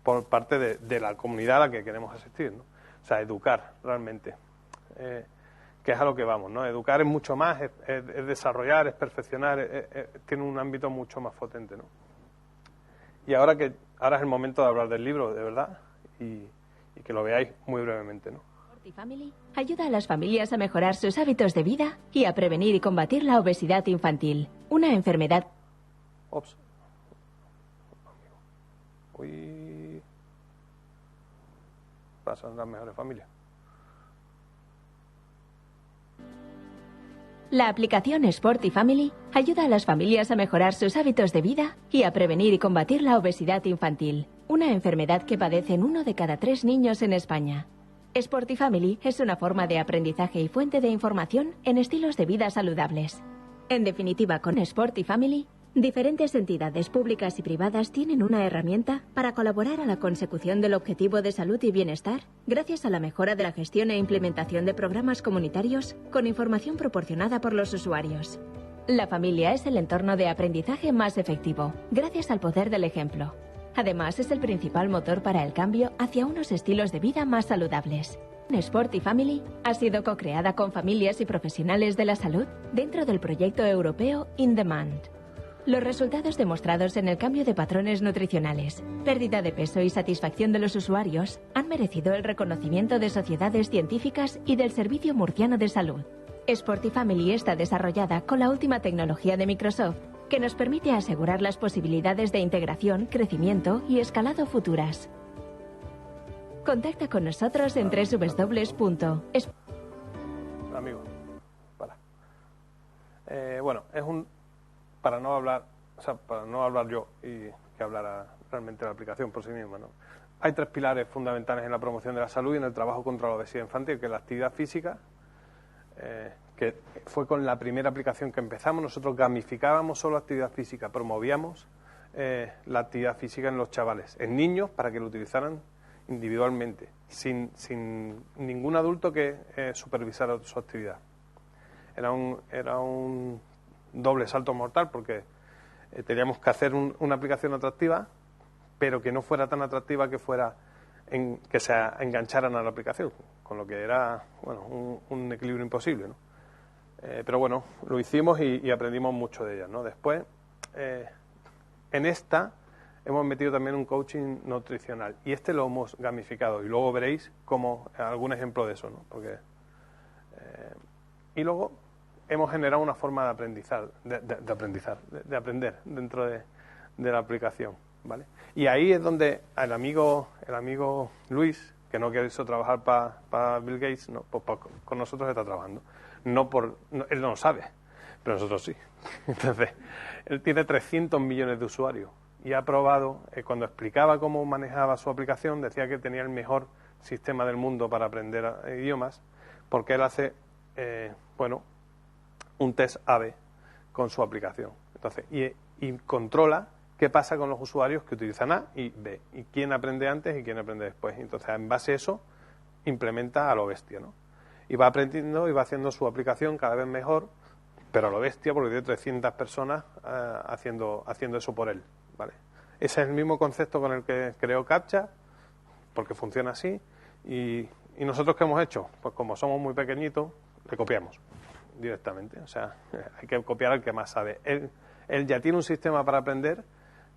por parte de la comunidad a la que queremos asistir, ¿no? O sea, educar realmente, que es a lo que vamos, ¿no? Educar es mucho más, es desarrollar, es perfeccionar, tiene un ámbito mucho más potente, ¿no? Y ahora es el momento de hablar del libro, de verdad, y que lo veáis muy brevemente, ¿no? Sporty Family ayuda a las familias a mejorar sus hábitos de vida y a prevenir y combatir la obesidad infantil, una enfermedad. Ops. Uy. Pasan las mejores familias. La aplicación Sporty Family ayuda a las familias a mejorar sus hábitos de vida y a prevenir y combatir la obesidad infantil, una enfermedad que padecen 1 de cada 3 niños en España. Sporty Family es una forma de aprendizaje y fuente de información en estilos de vida saludables. En definitiva, con Sporty Family, diferentes entidades públicas y privadas tienen una herramienta para colaborar a la consecución del objetivo de salud y bienestar, gracias a la mejora de la gestión e implementación de programas comunitarios con información proporcionada por los usuarios. La familia es el entorno de aprendizaje más efectivo, gracias al poder del ejemplo. Además, es el principal motor para el cambio hacia unos estilos de vida más saludables. Sporty Family ha sido co-creada con familias y profesionales de la salud dentro del proyecto europeo In Demand. Los resultados demostrados en el cambio de patrones nutricionales, pérdida de peso y satisfacción de los usuarios han merecido el reconocimiento de sociedades científicas y del Servicio Murciano de Salud. Sporty Family está desarrollada con la última tecnología de Microsoft, que nos permite asegurar las posibilidades de integración, crecimiento y escalado futuras. Contacta con nosotros en Amigo, para. Bueno, es un para no hablar yo y que hablara realmente la aplicación por sí misma, ¿no? Hay 3 pilares fundamentales en la promoción de la salud y en el trabajo contra la obesidad infantil, que es la actividad física, que fue con la primera aplicación que empezamos. Nosotros gamificábamos solo actividad física, promovíamos la actividad física en los chavales, en niños, para que lo utilizaran individualmente, sin ningún adulto que supervisara su actividad. Era un doble salto mortal, porque teníamos que hacer una aplicación atractiva, pero que no fuera tan atractiva que que se engancharan a la aplicación, con lo que era un equilibrio imposible, ¿no? Pero bueno, lo hicimos y aprendimos mucho de ella, ¿no? Después, en esta hemos metido también un coaching nutricional, y lo hemos gamificado, y luego veréis como algún ejemplo de eso, ¿no? Y luego hemos generado una forma de aprender dentro de la aplicación, ¿vale? Y ahí es donde el amigo Luis, que no quiso trabajar para Bill Gates, no, pues con nosotros está trabajando. Él no lo sabe, pero nosotros sí. Entonces, él tiene 300 millones de usuarios y ha probado, cuando explicaba cómo manejaba su aplicación, decía que tenía el mejor sistema del mundo para aprender idiomas, porque él hace, un test A/B con su aplicación. Entonces, y controla qué pasa con los usuarios que utilizan A y B, y quién aprende antes y quién aprende después. Entonces, en base a eso, implementa a lo bestia, ¿no? Y va aprendiendo y va haciendo su aplicación cada vez mejor, pero a lo bestia, porque tiene 300 personas haciendo eso por él, ¿vale? Ese es el mismo concepto con el que creó Captcha, porque funciona así. Y nosotros, ¿qué hemos hecho? Pues como somos muy pequeñitos, le copiamos directamente. O sea, hay que copiar al que más sabe. Él ya tiene un sistema para aprender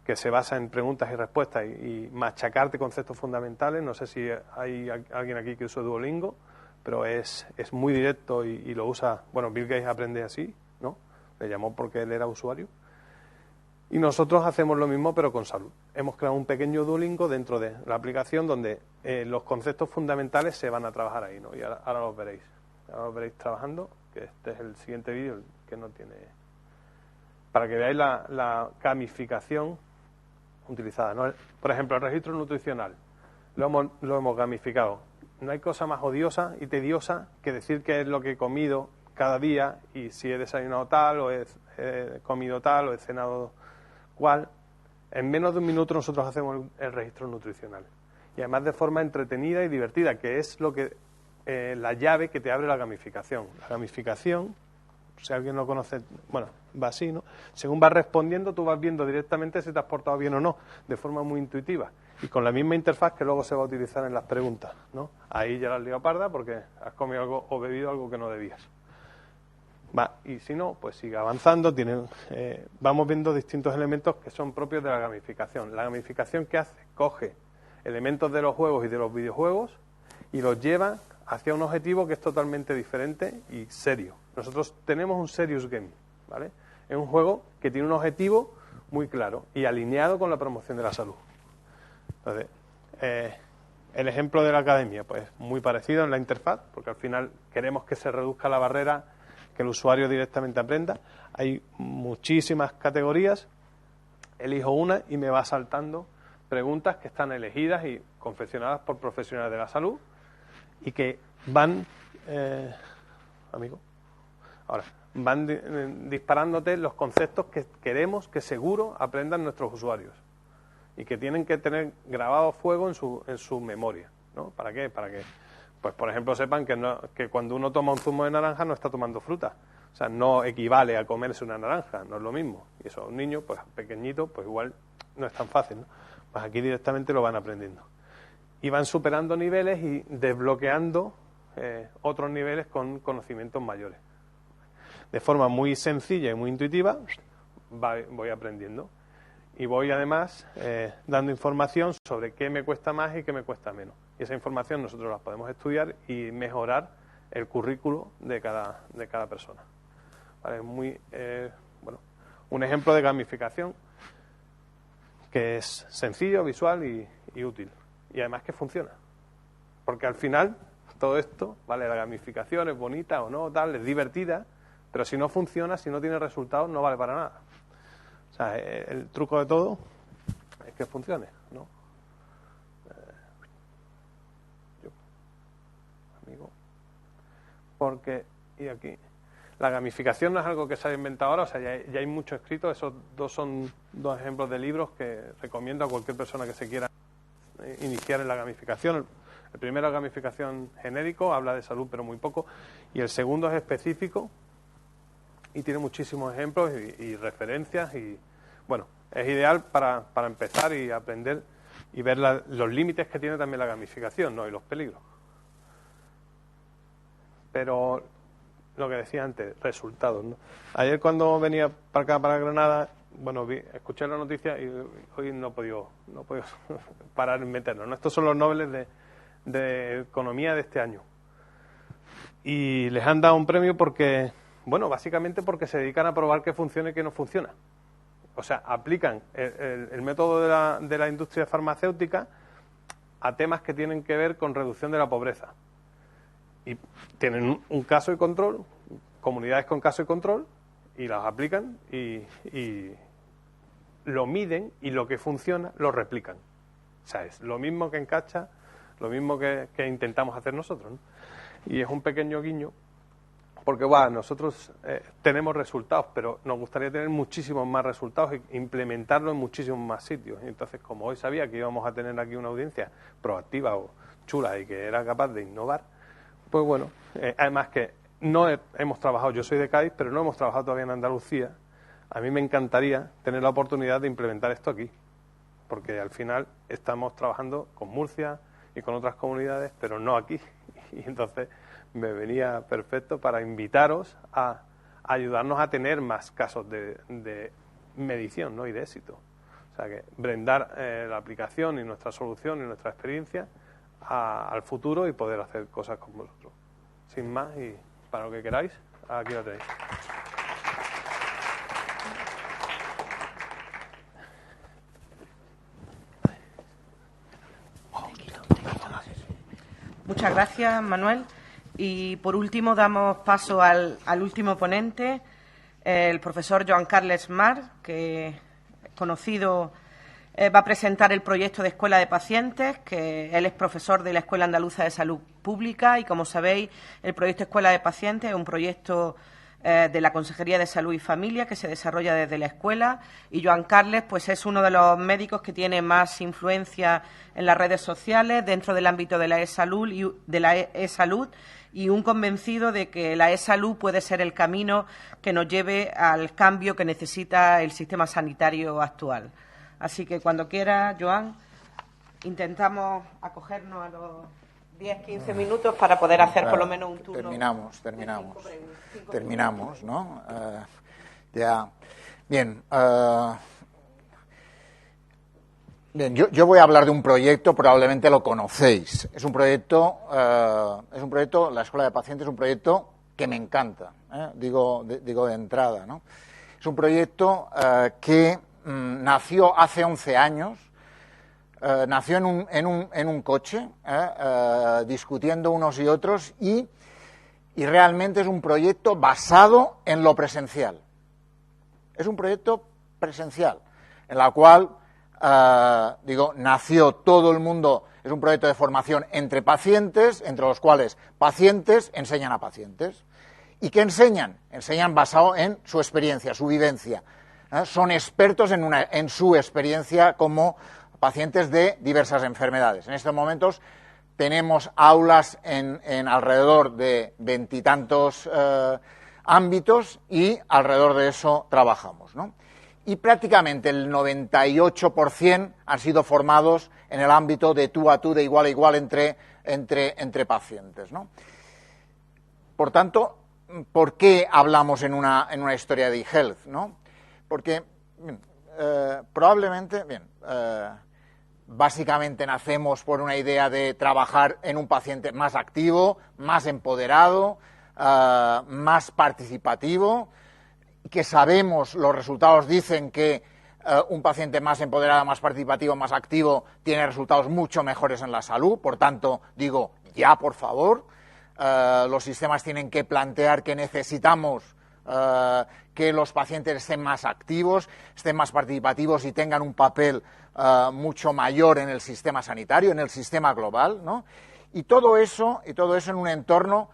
que se basa en preguntas y respuestas y machacarte conceptos fundamentales. No sé si hay alguien aquí que use Duolingo, pero es muy directo y lo usa. Bueno, Bill Gates aprende así, ¿no? Le llamó porque él era usuario. Y nosotros hacemos lo mismo, pero con salud. Hemos creado un pequeño Duolingo dentro de la aplicación donde los conceptos fundamentales se van a trabajar ahí, ¿no? Y ahora los veréis. Ahora los veréis trabajando, que este es el siguiente vídeo, el que no tiene... Para que veáis la gamificación utilizada, ¿no? Por ejemplo, el registro nutricional. Lo hemos gamificado. No hay cosa más odiosa y tediosa que decir qué es lo que he comido cada día y si he desayunado tal o he comido tal o he cenado cual. En menos de un minuto nosotros hacemos el registro nutricional. Y además de forma entretenida y divertida, que es lo que la llave que te abre la gamificación. La gamificación, si alguien lo conoce, bueno, va así, ¿no? Según vas respondiendo, tú vas viendo directamente si te has portado bien o no, de forma muy intuitiva. Y con la misma interfaz que luego se va a utilizar en las preguntas, ¿no? Ahí ya la has liado parda porque has comido algo o bebido algo que no debías. Y si no, pues sigue avanzando. Vamos viendo distintos elementos que son propios de la gamificación. La gamificación, ¿qué hace? Coge elementos de los juegos y de los videojuegos y los lleva hacia un objetivo que es totalmente diferente y serio. Nosotros tenemos un serious game, ¿vale? Es un juego que tiene un objetivo muy claro y alineado con la promoción de la salud. Entonces, el ejemplo de la academia, pues muy parecido en la interfaz, porque al final queremos que se reduzca la barrera, que el usuario directamente aprenda. Hay muchísimas categorías, elijo una y me va saltando preguntas que están elegidas y confeccionadas por profesionales de la salud y que van, disparándote los conceptos que queremos que seguro aprendan nuestros usuarios y que tienen que tener grabado a fuego en su memoria, ¿no? ¿Para qué? Para que, pues por ejemplo, sepan que cuando uno toma un zumo de naranja no está tomando fruta. O sea, no equivale a comerse una naranja, no es lo mismo. Y eso a un niño, pues pequeñito, pues igual no es tan fácil, ¿no? Pues aquí directamente lo van aprendiendo. Y van superando niveles y desbloqueando otros niveles con conocimientos mayores. De forma muy sencilla y muy intuitiva voy aprendiendo. Y voy además dando información sobre qué me cuesta más y qué me cuesta menos. Y esa información nosotros la podemos estudiar y mejorar el currículo de cada persona. ¿Vale? Un ejemplo de gamificación que es sencillo, visual y útil. Y además que funciona. Porque al final todo esto, ¿vale? La gamificación es bonita o no, tal, es divertida, pero si no funciona, si no tiene resultados, no vale para nada. sea, el truco de todo es que funcione, ¿no? Porque, y aquí, la gamificación no es algo que se haya inventado ahora, o sea, ya hay mucho escrito. Esos dos son dos ejemplos de libros que recomiendo a cualquier persona que se quiera iniciar en la gamificación. El primero es gamificación genérico, habla de salud pero muy poco, y el segundo es específico y tiene muchísimos ejemplos y referencias, y bueno, es ideal para empezar y aprender y ver los límites que tiene también la gamificación, ¿no? Y los peligros. Pero lo que decía antes, resultados, ¿no? Ayer cuando venía para acá, para Granada, bueno, escuché la noticia y hoy no he podido parar en meternos, ¿no? Estos son los Nobel de Economía de este año. Y les han dado un premio porque, bueno, básicamente porque se dedican a probar qué funciona y qué no funciona. O sea, aplican el método de la industria farmacéutica a temas que tienen que ver con reducción de la pobreza. Y tienen un caso de control, comunidades con caso de control, y las aplican y lo miden, y lo que funciona lo replican. O sea, es lo mismo que en Cacha, lo mismo que intentamos hacer nosotros, ¿no? Y es un pequeño guiño, porque nosotros tenemos resultados, pero nos gustaría tener muchísimos más resultados e implementarlo en muchísimos más sitios. Y entonces, como hoy sabía que íbamos a tener aquí una audiencia proactiva o chula y que era capaz de innovar, pues bueno, además que no hemos trabajado, yo soy de Cádiz, pero no hemos trabajado todavía en Andalucía. A mí me encantaría tener la oportunidad de implementar esto aquí, porque al final estamos trabajando con Murcia y con otras comunidades, pero no aquí. Y entonces me venía perfecto para invitaros a ayudarnos a tener más casos de medición, ¿no? Y de éxito. O sea, que brindar la aplicación y nuestra solución y nuestra experiencia al futuro y poder hacer cosas con vosotros. Sin más, y para lo que queráis, aquí lo tenéis. Muchas gracias, Manuel. Y por último damos paso al último ponente, el profesor Joan Carles Mar, que conocido va a presentar el proyecto de Escuela de Pacientes, que él es profesor de la Escuela Andaluza de Salud Pública, y como sabéis, el proyecto Escuela de Pacientes es un proyecto de la Consejería de Salud y Familia que se desarrolla desde la escuela, y Joan Carles pues es uno de los médicos que tiene más influencia en las redes sociales dentro del ámbito de la e-salud y un convencido de que la e-salud puede ser el camino que nos lleve al cambio que necesita el sistema sanitario actual. Así que cuando quiera, Joan, intentamos acogernos a los 10-15 minutos para poder hacer por lo menos un turno. Terminamos, ¿no? Ya. Bien. Bien, yo voy a hablar de un proyecto, probablemente lo conocéis. Es un proyecto, la Escuela de Pacientes es un proyecto que me encanta, digo de entrada, ¿no? Es un proyecto que nació hace 11 años. Nació en un coche, discutiendo unos y otros, y realmente es un proyecto basado en lo presencial. Es un proyecto presencial, en la cual, nació todo el mundo. Es un proyecto de formación entre pacientes, entre los cuales pacientes enseñan a pacientes. ¿Y qué enseñan? Enseñan basado en su experiencia, su vivencia. Son expertos en su experiencia como pacientes de diversas enfermedades. En estos momentos tenemos aulas en alrededor de 20 y tantos ámbitos, y alrededor de eso trabajamos, ¿no? Y prácticamente el 98% han sido formados en el ámbito de tú a tú, de igual a igual entre pacientes, ¿no? Por tanto, ¿por qué hablamos en una historia de eHealth, ¿no? Porque probablemente, básicamente nacemos por una idea de trabajar en un paciente más activo, más empoderado, más participativo, que sabemos, los resultados dicen que un paciente más empoderado, más participativo, más activo, tiene resultados mucho mejores en la salud. Por tanto, digo, ya, por favor, los sistemas tienen que plantear que necesitamos que los pacientes estén más activos, estén más participativos y tengan un papel mucho mayor en el sistema sanitario, en el sistema global, ¿no? Y todo eso en un entorno,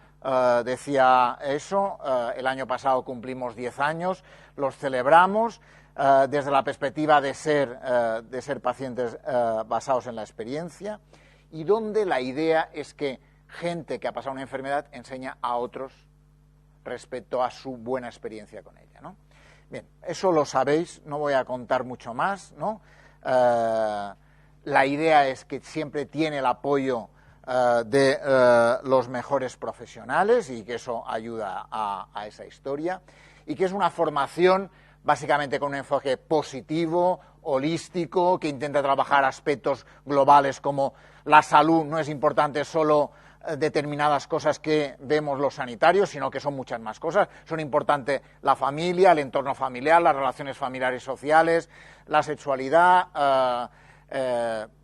decía eso, el año pasado cumplimos 10 años, los celebramos desde la perspectiva de ser pacientes basados en la experiencia, y donde la idea es que gente que ha pasado una enfermedad enseña a otros respecto a su buena experiencia con ella, ¿no? Bien, eso lo sabéis, no voy a contar mucho más, ¿no? La idea es que siempre tiene el apoyo de los mejores profesionales y que eso ayuda a esa historia, y que es una formación básicamente con un enfoque positivo, holístico, que intenta trabajar aspectos globales como la salud. No es importante solo determinadas cosas que vemos los sanitarios, sino que son muchas más cosas. Son importantes la familia, el entorno familiar, las relaciones familiares y sociales, la sexualidad,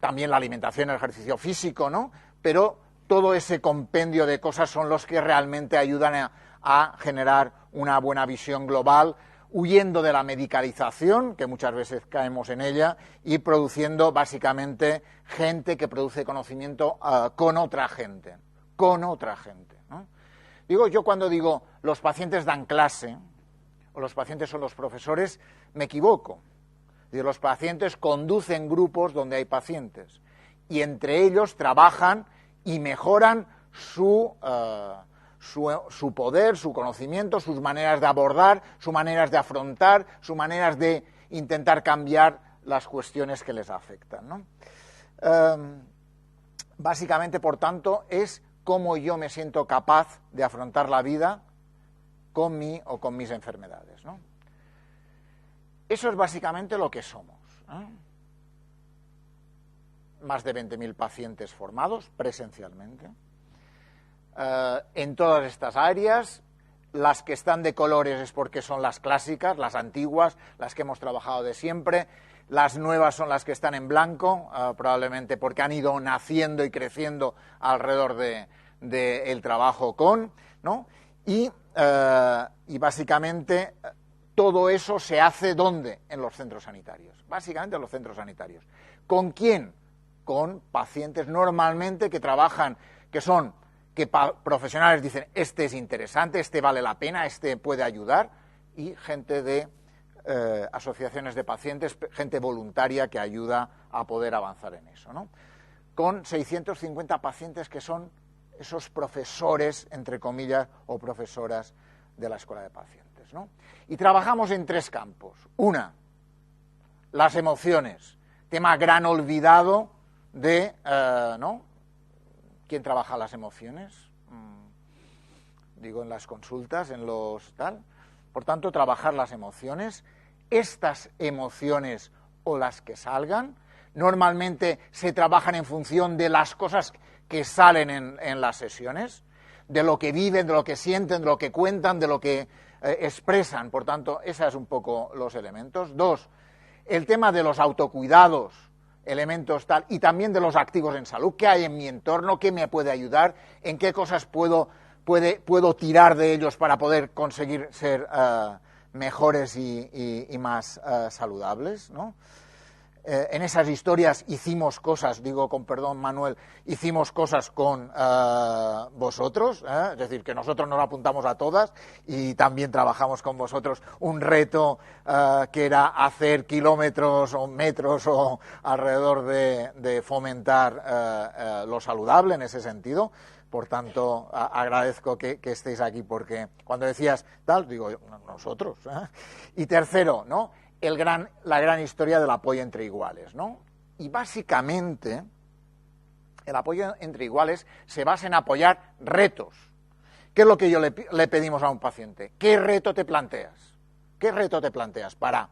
también la alimentación, el ejercicio físico, ¿no? Pero todo ese compendio de cosas son los que realmente ayudan a generar una buena visión global, huyendo de la medicalización, que muchas veces caemos en ella, y produciendo básicamente gente que produce conocimiento con otra gente, ¿no? Yo cuando digo los pacientes dan clase, o los pacientes son los profesores, me equivoco. Los pacientes conducen grupos donde hay pacientes, y entre ellos trabajan y mejoran su poder, su conocimiento, sus maneras de abordar, sus maneras de afrontar, sus maneras de intentar cambiar las cuestiones que les afectan, ¿no? Básicamente, por tanto, es cómo yo me siento capaz de afrontar la vida con mí o con mis enfermedades, ¿no? Eso es básicamente lo que somos, ¿eh? Más de 20.000 pacientes formados presencialmente. En todas estas áreas, las que están de colores es porque son las clásicas, las antiguas, las que hemos trabajado de siempre. Las nuevas son las que están en blanco, probablemente porque han ido naciendo y creciendo alrededor del trabajo ¿no? Y básicamente todo eso se hace ¿dónde? En los centros sanitarios. Básicamente en los centros sanitarios. ¿Con quién? Con pacientes normalmente que trabajan, que profesionales dicen, este es interesante, este vale la pena, este puede ayudar, y gente de asociaciones de pacientes, gente voluntaria que ayuda a poder avanzar en eso, ¿no? Con 650 pacientes que son esos profesores, entre comillas, o profesoras de la escuela de pacientes, ¿no? Y trabajamos en 3 campos. Una, las emociones, tema gran olvidado de, ¿no? ¿Quién trabaja las emociones? Digo, en las consultas, en los tal. Por tanto, trabajar las emociones. Estas emociones o las que salgan, normalmente se trabajan en función de las cosas que salen en las sesiones, de lo que viven, de lo que sienten, de lo que cuentan, de lo que expresan. Por tanto, esos son un poco los elementos. 2, el tema de los autocuidados, elementos tal, y también de los activos en salud. ¿Qué hay en mi entorno? ¿Qué me puede ayudar? ¿En qué cosas puedo tirar de ellos para poder conseguir ser mejores y más saludables, ¿no? En esas historias hicimos cosas, digo con perdón Manuel, hicimos cosas con vosotros, es decir, que nosotros nos apuntamos a todas y también trabajamos con vosotros un reto que era hacer kilómetros o metros o alrededor de fomentar lo saludable en ese sentido. Por tanto, agradezco que estéis aquí, porque cuando decías tal, digo, nosotros. Y tercero, ¿no? La gran historia del apoyo entre iguales, ¿no? Y básicamente, el apoyo entre iguales se basa en apoyar retos. ¿Qué es lo que le pedimos a un paciente? ¿Qué reto te planteas? ¿Qué reto te planteas para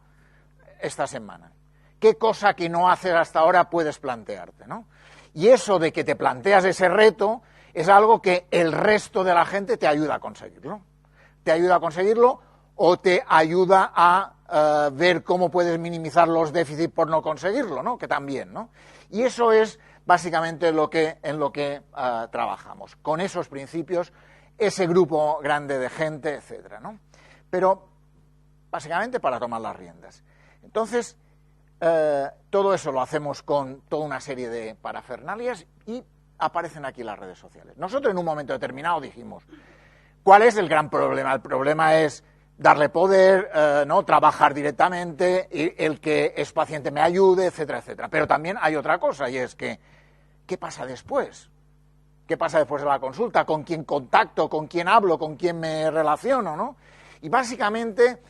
esta semana? ¿Qué cosa que no haces hasta ahora puedes plantearte, ¿no? Y eso de que te planteas ese reto es algo que el resto de la gente te ayuda a conseguirlo. Te ayuda a conseguirlo o te ayuda a ver cómo puedes minimizar los déficits por no conseguirlo, ¿no? Que también, ¿no? Y eso es básicamente en lo que trabajamos, con esos principios, ese grupo grande de gente, etcétera, ¿no? pero básicamente para tomar las riendas. Entonces, todo eso lo hacemos con toda una serie de parafernalias y aparecen aquí las redes sociales. Nosotros en un momento determinado dijimos, ¿cuál es el gran problema? El problema es darle poder, no trabajar directamente, y el que es paciente me ayude, etcétera, etcétera. Pero también hay otra cosa, y es que, ¿qué pasa después? ¿Qué pasa después de la consulta? ¿Con quién contacto? ¿Con quién hablo? ¿Con quién me relaciono? ¿No? Y básicamente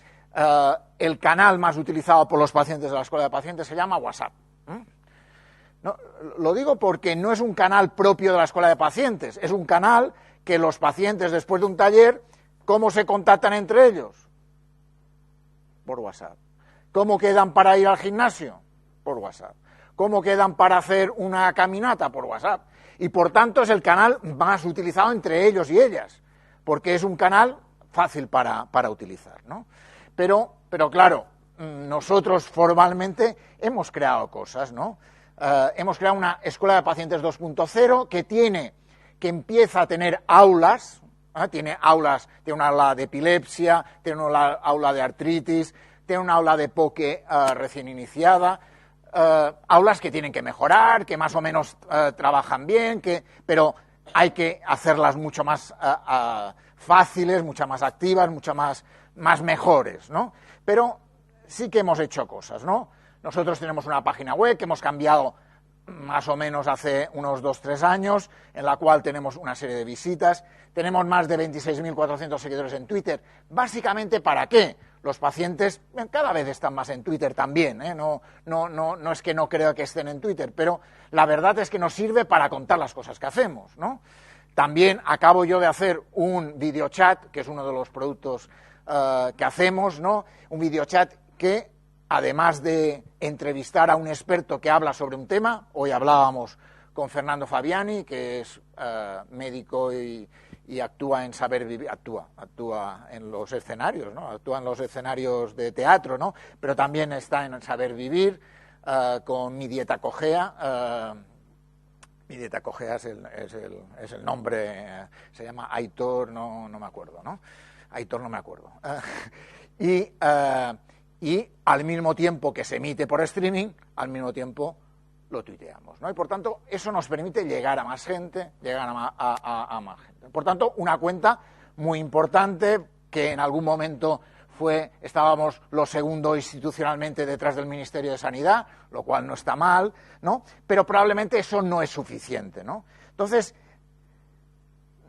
el canal más utilizado por los pacientes de la Escuela de Pacientes se llama WhatsApp. No, lo digo porque no es un canal propio de la Escuela de Pacientes, es un canal que los pacientes después de un taller, ¿cómo se contactan entre ellos? Por WhatsApp. ¿Cómo quedan para ir al gimnasio? Por WhatsApp. ¿Cómo quedan para hacer una caminata? Por WhatsApp. Y por tanto es el canal más utilizado entre ellos y ellas, porque es un canal fácil para utilizar, ¿no? Pero claro, nosotros formalmente hemos creado cosas, ¿no? Hemos creado una Escuela de Pacientes 2.0 que empieza a tener aulas, tiene un aula de epilepsia, tiene un aula de artritis, tiene un aula de POCE recién iniciada, aulas que tienen que mejorar, que más o menos trabajan bien, pero hay que hacerlas mucho más fáciles, mucho más activas, mucho más mejores, ¿no? Pero sí que hemos hecho cosas, ¿no? Nosotros tenemos una página web que hemos cambiado más o menos hace unos 2-3 años, en la cual tenemos una serie de visitas, tenemos más de 26.400 seguidores en Twitter. ¿Básicamente para qué? Los pacientes cada vez están más en Twitter también, ¿eh? No es que no creo que estén en Twitter, pero la verdad es que nos sirve para contar las cosas que hacemos, ¿no? También acabo yo de hacer un videochat, que es uno de los productos que hacemos, ¿no? Un videochat que, además de entrevistar a un experto que habla sobre un tema, hoy hablábamos con Fernando Fabiani, que es médico y actúa en Saber Vivir, actúa en los escenarios, ¿no? Actúa en los escenarios de teatro, ¿no? Pero también está en Saber Vivir, con Mi Dieta Cogea. Mi Dieta Cogea es el nombre, se llama Aitor, no me acuerdo, ¿no? Aitor no me acuerdo. Y al mismo tiempo que se emite por streaming, al mismo tiempo lo tuiteamos, ¿no? Y por tanto, eso nos permite llegar a más gente, a más gente. Por tanto, una cuenta muy importante que en algún momento estábamos lo segundo institucionalmente detrás del Ministerio de Sanidad, lo cual no está mal, ¿no? Pero probablemente eso no es suficiente, ¿no? Entonces,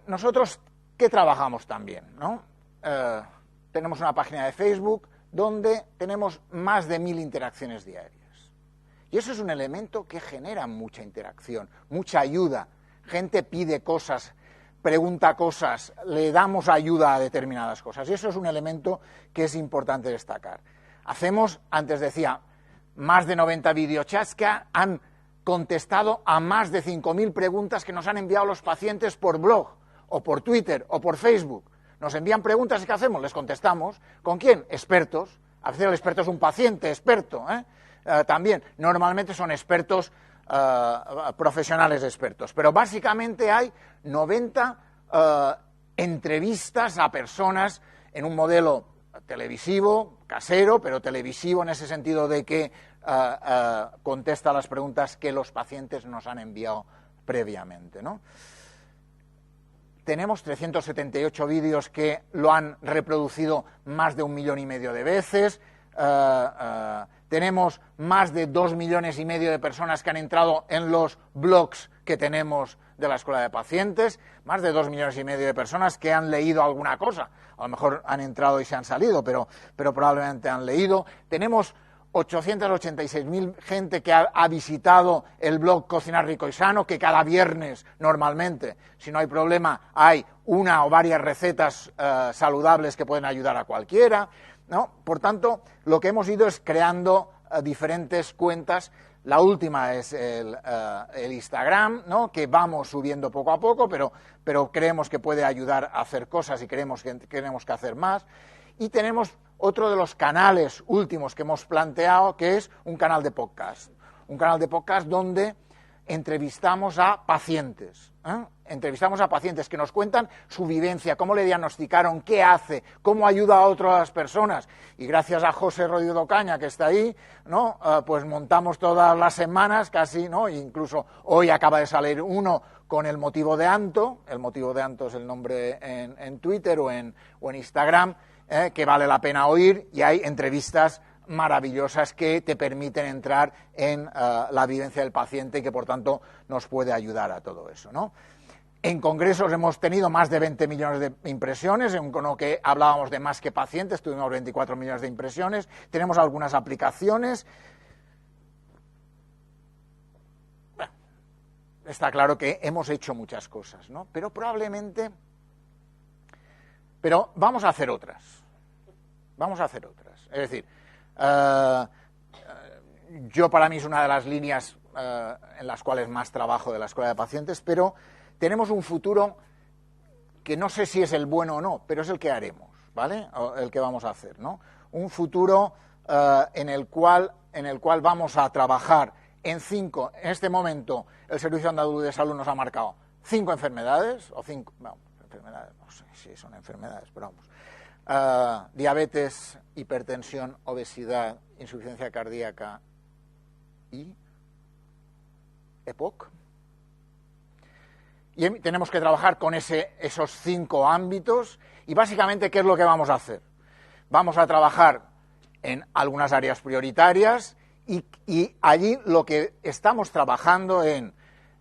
nosotros, ¿qué trabajamos también, no? Tenemos una página de Facebook donde tenemos más de 1.000 interacciones diarias. Y eso es un elemento que genera mucha interacción, mucha ayuda. Gente pide cosas, pregunta cosas, le damos ayuda a determinadas cosas. Y eso es un elemento que es importante destacar. Hacemos, antes decía, más de 90 videochats que han contestado a más de 5.000 preguntas que nos han enviado los pacientes por blog, o por Twitter, o por Facebook. Nos envían preguntas y ¿qué hacemos? Les contestamos. ¿Con quién? Expertos. A veces el experto es un paciente experto, también. Normalmente son expertos, profesionales expertos. Pero básicamente hay 90 entrevistas a personas en un modelo televisivo, casero, pero televisivo en ese sentido de que contesta las preguntas que los pacientes nos han enviado previamente, ¿no? Tenemos 378 vídeos que lo han reproducido más de 1,5 millones de veces. Tenemos más de 2,5 millones de personas que han entrado en los blogs que tenemos de la Escuela de Pacientes. Más de 2,5 millones de personas que han leído alguna cosa. A lo mejor han entrado y se han salido, pero probablemente han leído. Tenemos 886.000 gente que ha visitado el blog Cocinar Rico y Sano, que cada viernes normalmente, si no hay problema, hay una o varias recetas saludables que pueden ayudar a cualquiera, ¿no? Por tanto, lo que hemos ido es creando diferentes cuentas. La última es el Instagram, ¿no? Que vamos subiendo poco a poco, pero creemos que puede ayudar a hacer cosas y creemos que hacer más. Y tenemos otro de los canales últimos que hemos planteado, que es un canal de podcast. Un canal de podcast donde entrevistamos a pacientes, Entrevistamos a pacientes que nos cuentan su vivencia, cómo le diagnosticaron, qué hace, cómo ayuda a otras personas. Y gracias a José Rodríguez Ocaña, que está ahí, ¿no? Pues montamos todas las semanas casi, ¿no? Incluso hoy acaba de salir uno con el motivo de Anto. El motivo de Anto es el nombre en Twitter o en Instagram, que vale la pena oír, y hay entrevistas maravillosas que te permiten entrar en la vivencia del paciente y que por tanto nos puede ayudar a todo eso, ¿no? En congresos hemos tenido más de 20 millones de impresiones, en uno que hablábamos de más que pacientes, tuvimos 24 millones de impresiones, tenemos algunas aplicaciones. Bueno, está claro que hemos hecho muchas cosas, ¿no? Pero vamos a hacer otras. Vamos a hacer otras. Es decir, yo para mí es una de las líneas en las cuales más trabajo de la Escuela de Pacientes, pero tenemos un futuro que no sé si es el bueno o no, pero es el que haremos, ¿vale? O el que vamos a hacer, ¿no? Un futuro en el cual vamos a trabajar en este momento el Servicio Andaluz de Salud nos ha marcado 5 enfermedades, enfermedades, no sé si son enfermedades, pero vamos. Diabetes, hipertensión, obesidad, insuficiencia cardíaca y EPOC. Y tenemos que trabajar con esos 5 ámbitos y básicamente, ¿qué es lo que vamos a hacer? Vamos a trabajar en algunas áreas prioritarias y allí lo que estamos trabajando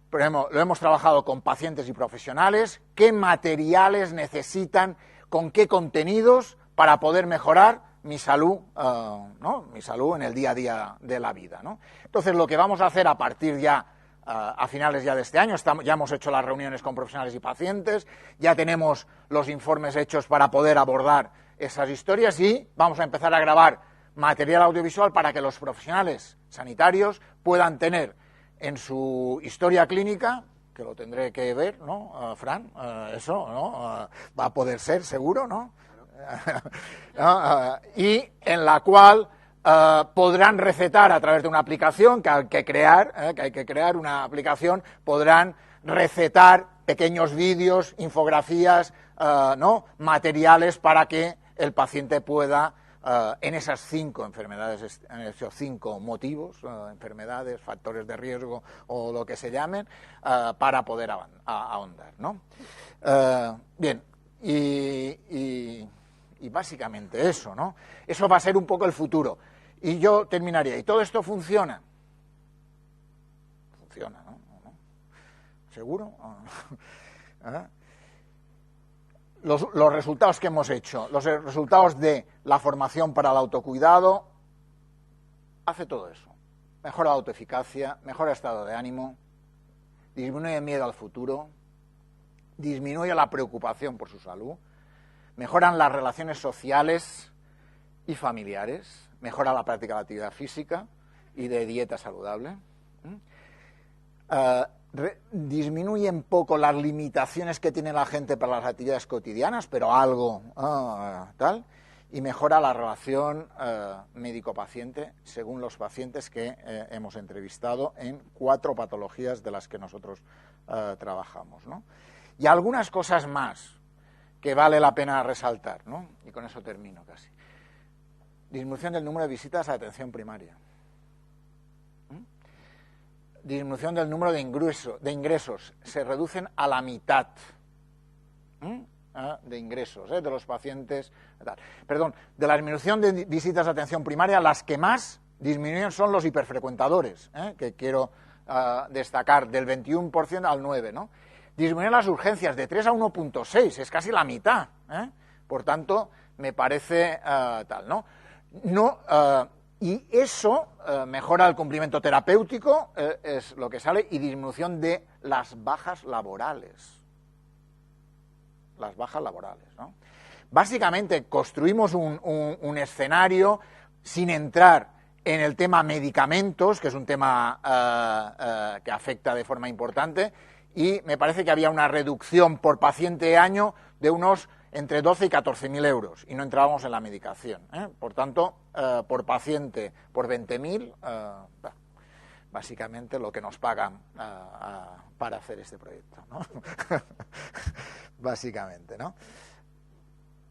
por ejemplo, lo hemos trabajado con pacientes y profesionales, qué materiales necesitan, con qué contenidos para poder mejorar mi salud, ¿no? Mi salud en el día a día de la vida, ¿no? Entonces, lo que vamos a hacer a partir ya, a finales ya de este año, ya hemos hecho las reuniones con profesionales y pacientes, ya tenemos los informes hechos para poder abordar esas historias y vamos a empezar a grabar material audiovisual para que los profesionales sanitarios puedan tener en su historia clínica, que lo tendré que ver, ¿no, Fran? Eso, ¿no? Va a poder ser, seguro, ¿no? Y en la cual podrán recetar a través de una aplicación que hay que crear una aplicación, podrán recetar pequeños vídeos, infografías, ¿no? Materiales para que el paciente pueda, en esas 5 enfermedades, en esos 5 motivos, enfermedades, factores de riesgo o lo que se llamen, para poder ahondar, ¿no? Bien, y básicamente eso, ¿no? Eso va a ser un poco el futuro. Y yo terminaría. ¿Y todo esto funciona? Funciona, ¿no? ¿Seguro? Los resultados que hemos hecho, los resultados de la formación para el autocuidado, hace todo eso. Mejora la autoeficacia, mejora el estado de ánimo, disminuye el miedo al futuro, disminuye la preocupación por su salud, mejoran las relaciones sociales y familiares, mejora la práctica de actividad física y de dieta saludable, disminuye un poco las limitaciones que tiene la gente para las actividades cotidianas, pero algo tal, y mejora la relación médico-paciente según los pacientes que hemos entrevistado en 4 patologías de las que nosotros trabajamos, ¿no? Y algunas cosas más que vale la pena resaltar, ¿no? Y con eso termino casi. Disminución del número de visitas a atención primaria. Disminución del número de ingresos. Se reducen a la mitad de ingresos de los pacientes. Perdón, de la disminución de visitas a atención primaria, las que más disminuyen son los hiperfrecuentadores, que quiero destacar, del 21% al 9%, ¿no? Disminuyen las urgencias de 3 a 1.6, es casi la mitad, Por tanto, me parece tal, ¿no? Y eso mejora el cumplimiento terapéutico, es lo que sale, y disminución de las bajas laborales. Las bajas laborales, ¿no? Básicamente, construimos un escenario sin entrar en el tema medicamentos, que es un tema que afecta de forma importante, y me parece que había una reducción por paciente año de unos entre 12 y 14.000 euros, y no entrábamos en la medicación, Por tanto, por paciente, por 20.000, básicamente lo que nos pagan para hacer este proyecto, ¿no? Básicamente, ¿no?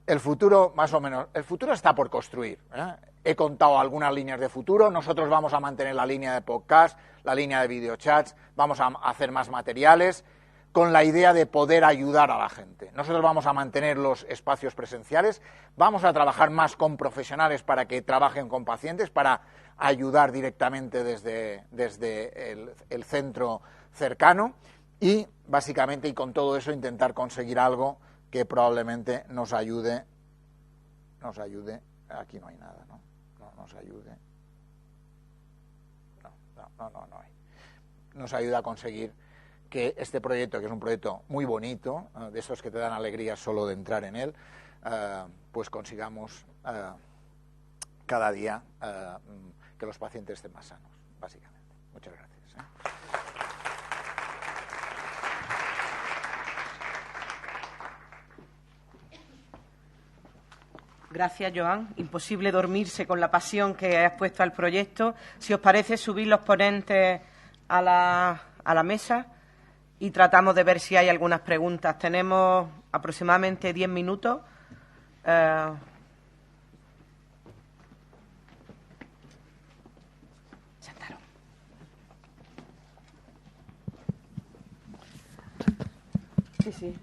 El futuro, más o menos, el futuro está por construir, ¿eh? He contado algunas líneas de futuro. Nosotros vamos a mantener la línea de podcast, la línea de videochats, vamos a hacer más materiales con la idea de poder ayudar a la gente. Nosotros vamos a mantener los espacios presenciales, vamos a trabajar más con profesionales para que trabajen con pacientes, para ayudar directamente desde el centro cercano y, básicamente, y con todo eso, intentar conseguir algo que probablemente nos ayude, aquí no hay nada, ¿no? Nos ayude, no hay. Nos ayuda a conseguir que este proyecto, que es un proyecto muy bonito, de estos que te dan alegría solo de entrar en él, pues consigamos cada día que los pacientes estén más sanos, básicamente. Muchas gracias. Gracias, Joan. Imposible dormirse con la pasión que has puesto al proyecto. Si os parece, subir los ponentes a la mesa y tratamos de ver si hay algunas preguntas. Tenemos aproximadamente 10 minutos. Sentaros. Sí.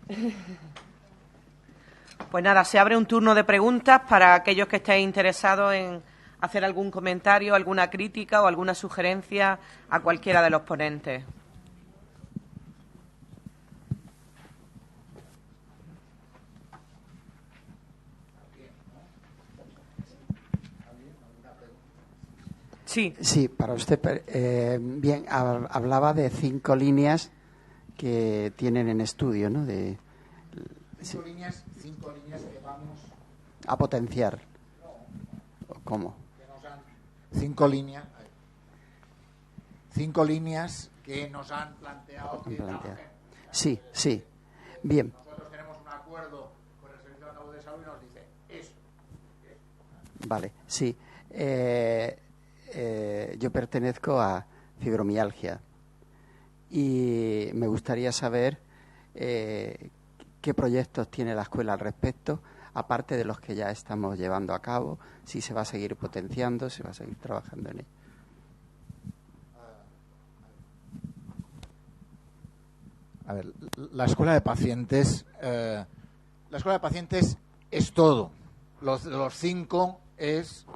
Pues nada, se abre un turno de preguntas para aquellos que estéis interesados en hacer algún comentario, alguna crítica o alguna sugerencia a cualquiera de los ponentes. Sí. Sí, para usted. Bien, hablaba de 5 líneas que tienen en estudio, ¿no? Cinco líneas que vamos a potenciar. ¿Cómo? Cinco líneas que nos han planteado que Sí. Bien. Nosotros tenemos un acuerdo con el Servicio Andaluz de Salud y nos dice eso. Vale, sí. Yo pertenezco a fibromialgia y me gustaría saber qué proyectos tiene la escuela al respecto, aparte de los que ya estamos llevando a cabo, si se va a seguir potenciando, se va a seguir trabajando en ello. A ver, la escuela de pacientes es todo. Los 5 es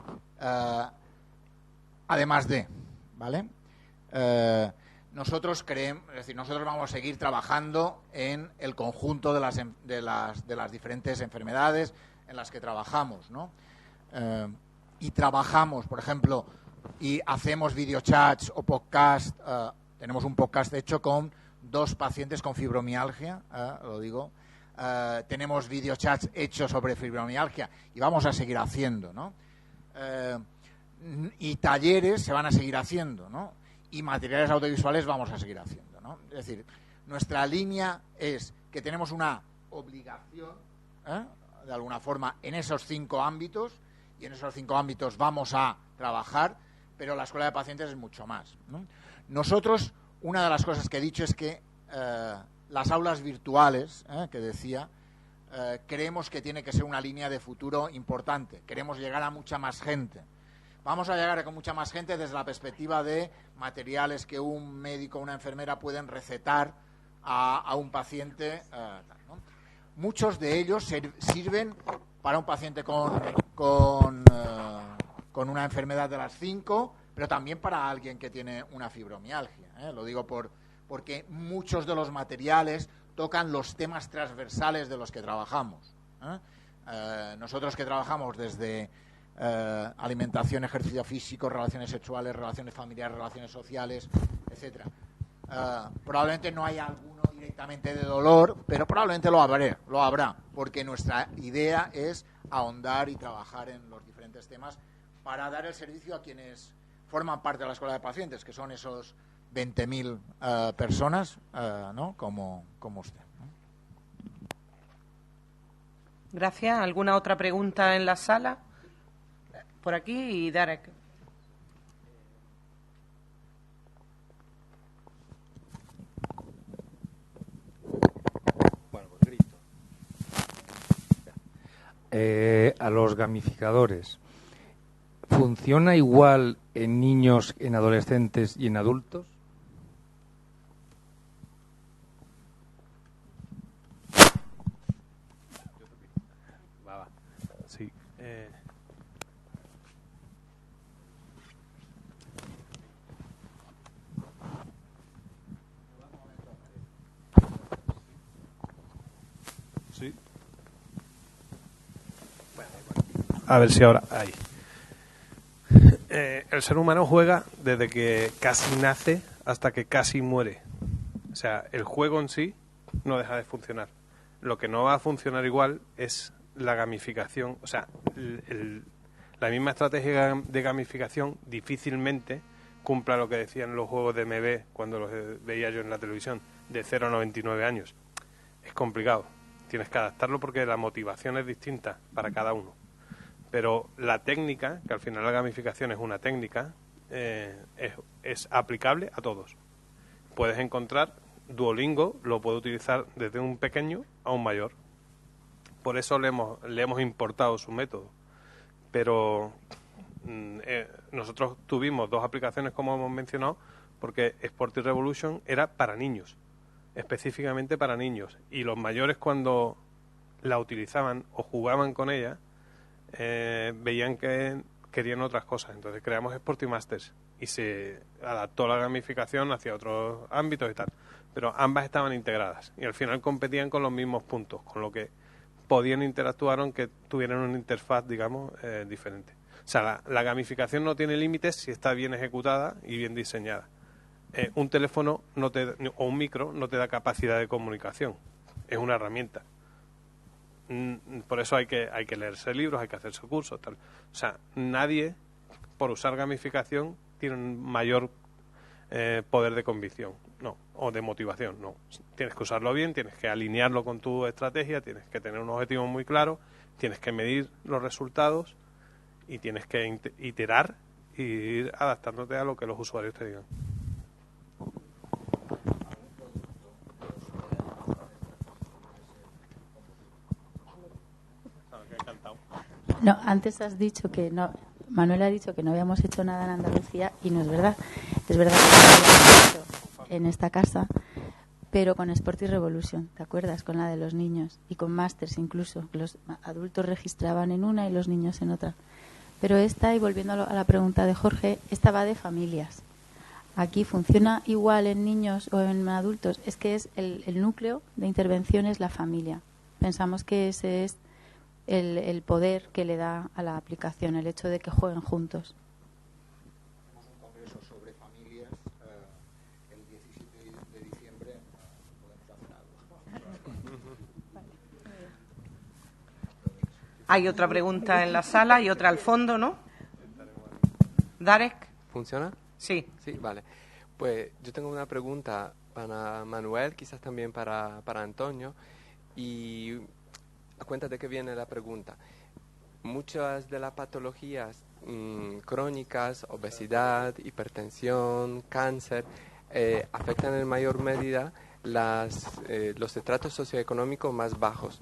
además de, ¿vale? Nosotros nosotros vamos a seguir trabajando en el conjunto de las diferentes enfermedades en las que trabajamos, ¿no? Y trabajamos, por ejemplo, y hacemos videochats o podcast. Tenemos un podcast hecho con 2 pacientes con fibromialgia, lo digo. Tenemos videochats hechos sobre fibromialgia y vamos a seguir haciendo, ¿no? Y talleres se van a seguir haciendo, ¿no? Y materiales audiovisuales vamos a seguir haciendo, ¿no? Es decir, nuestra línea es que tenemos una obligación, de alguna forma, en esos 5 ámbitos, y en esos 5 ámbitos vamos a trabajar, pero la escuela de pacientes es mucho más, ¿no? Nosotros, una de las cosas que he dicho es que las aulas virtuales, que decía, creemos que tiene que ser una línea de futuro importante. Queremos llegar a mucha más gente. Vamos a llegar con mucha más gente desde la perspectiva de materiales que un médico o una enfermera pueden recetar a un paciente, ¿no? Muchos de ellos sirven para un paciente con una enfermedad de las 5, pero también para alguien que tiene una fibromialgia. Lo digo porque muchos de los materiales tocan los temas transversales de los que trabajamos. Nosotros que trabajamos desde alimentación, ejercicio físico, relaciones sexuales, relaciones familiares, relaciones sociales, etcétera. Probablemente no haya alguno directamente de dolor, pero probablemente lo habrá, porque nuestra idea es ahondar y trabajar en los diferentes temas para dar el servicio a quienes forman parte de la escuela de pacientes, que son esos 20.000 personas, ¿no? como usted, ¿no? Gracias. ¿Alguna otra pregunta en la sala? Por aquí y Derek. a los gamificadores. ¿Funciona igual en niños, en adolescentes y en adultos? Sí. Sí. A ver si ahora... Ahí. El ser humano juega desde que casi nace hasta que casi muere. O sea, el juego en sí no deja de funcionar. Lo que no va a funcionar igual es la gamificación. O sea, la misma estrategia de gamificación difícilmente cumpla lo que decían los juegos de MB cuando los veía yo en la televisión, de 0 a 99 años. Es complicado. Tienes que adaptarlo porque la motivación es distinta para cada uno. Pero la técnica, que al final la gamificación es una técnica, es aplicable a todos. Puedes encontrar, Duolingo lo puede utilizar desde un pequeño a un mayor. Por eso le hemos importado su método. Pero nosotros tuvimos 2 aplicaciones, como hemos mencionado, porque Sporty Revolution era para niños, específicamente para niños. Y los mayores, cuando la utilizaban o jugaban con ella, veían que querían otras cosas. Entonces creamos Sporty Masters y se adaptó la gamificación hacia otros ámbitos y tal. Pero ambas estaban integradas y al final competían con los mismos puntos, con lo que podían interactuar aunque tuvieran una interfaz, digamos, diferente. O sea, la gamificación no tiene límites si está bien ejecutada y bien diseñada. Un teléfono o un micro no te da capacidad de comunicación. Es una herramienta. Por eso hay que leerse libros, hay que hacerse cursos, tal. O sea, nadie, por usar gamificación, tiene un mayor poder de convicción, no, o de motivación, no. Tienes que usarlo bien, tienes que alinearlo con tu estrategia, tienes que tener un objetivo muy claro, tienes que medir los resultados y tienes que iterar y ir adaptándote a lo que los usuarios te digan. No, antes has dicho que no, Manuel ha dicho que no habíamos hecho nada en Andalucía y no es verdad. Es verdad que no lo habíamos hecho en esta casa, pero con Sporty Revolution, ¿te acuerdas? Con la de los niños y con Masters incluso. Los adultos registraban en una y los niños en otra. Pero esta, y volviendo a la pregunta de Jorge, esta va de familias. Aquí funciona igual en niños o en adultos. Es que es el núcleo de intervención es la familia. Pensamos que ese es el poder que le da a la aplicación, el hecho de que jueguen juntos. Tenemos un congreso sobre familias el 17 de diciembre. Podemos hacer algo. Hay otra pregunta en la sala y otra al fondo, ¿no? Darek. ¿Funciona? Sí. Sí, vale. Pues yo tengo una pregunta para Manuel, quizás también para Antonio, y a cuenta de que viene la pregunta. Muchas de las patologías crónicas, obesidad, hipertensión, cáncer, afectan en mayor medida los estratos socioeconómicos más bajos.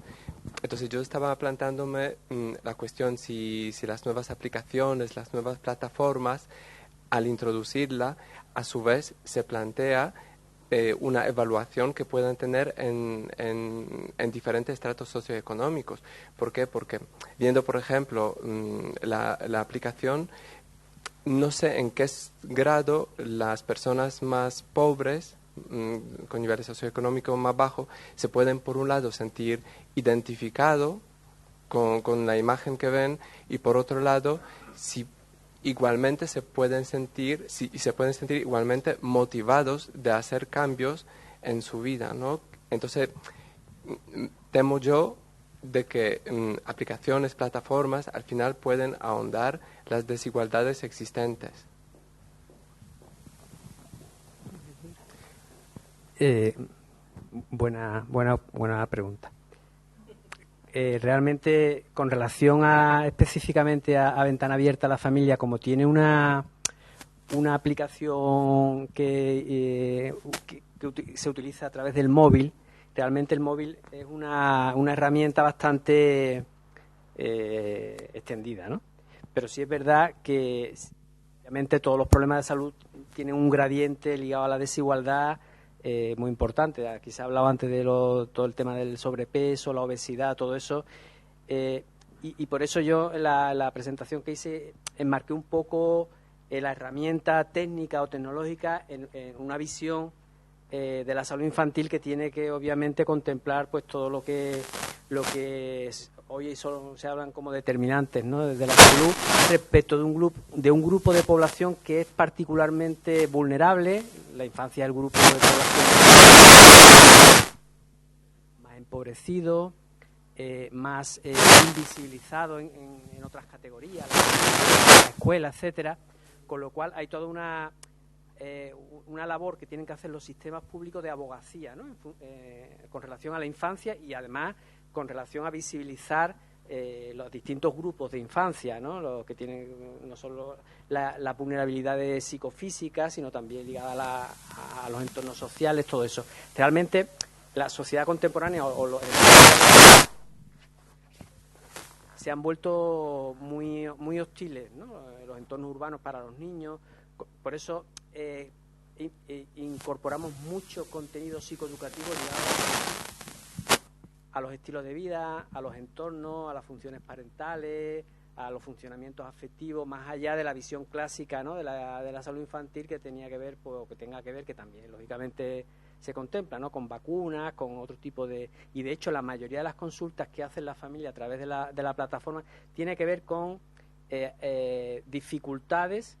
Entonces yo estaba planteándome la cuestión si las nuevas aplicaciones, las nuevas plataformas, al introducirla, a su vez se plantea una evaluación que puedan tener en diferentes estratos socioeconómicos. ¿Por qué? Porque viendo, por ejemplo, la aplicación, no sé en qué grado las personas más pobres, con niveles socioeconómicos más bajos, se pueden, por un lado, sentir identificado con la imagen que ven, y por otro lado, si igualmente se pueden sentir igualmente motivados de hacer cambios en su vida, ¿no? Entonces, temo yo de que aplicaciones, plataformas, al final pueden ahondar las desigualdades existentes. Buena pregunta. Realmente, con relación específicamente a Ventana Abierta a la Familia, como tiene una aplicación que se utiliza a través del móvil, realmente el móvil es una herramienta bastante extendida, ¿no? Pero sí es verdad que obviamente todos los problemas de salud tienen un gradiente ligado a la desigualdad muy importante. Aquí se ha hablado antes de todo el tema del sobrepeso, la obesidad, todo eso. Y por eso yo en la presentación que hice enmarqué un poco la herramienta técnica o tecnológica en una visión de la salud infantil que tiene que obviamente contemplar pues todo lo que hoy solo se hablan como determinantes, ¿no?, de la salud respecto de un grupo de población que es particularmente vulnerable. La infancia es el grupo de población más empobrecido, más invisibilizado en otras categorías, la escuela, etcétera, con lo cual hay toda una labor que tienen que hacer los sistemas públicos de abogacía, ¿no?, con relación a la infancia y además con relación a visibilizar los distintos grupos de infancia, ¿no?, los que tienen no solo la vulnerabilidad psicofísica, sino también ligada a los entornos sociales, todo eso. Realmente la sociedad contemporánea se han vuelto muy, muy hostiles, ¿no?, los entornos urbanos para los niños. Por eso incorporamos mucho contenido psicoeducativo ligado a los estilos de vida, a los entornos, a las funciones parentales, a los funcionamientos afectivos, más allá de la visión clásica, ¿no?, de la salud infantil que tenga que ver, que también lógicamente se contempla, ¿no?, con vacunas, con otro tipo de... Y de hecho la mayoría de las consultas que hacen las familias a través de la plataforma tiene que ver con dificultades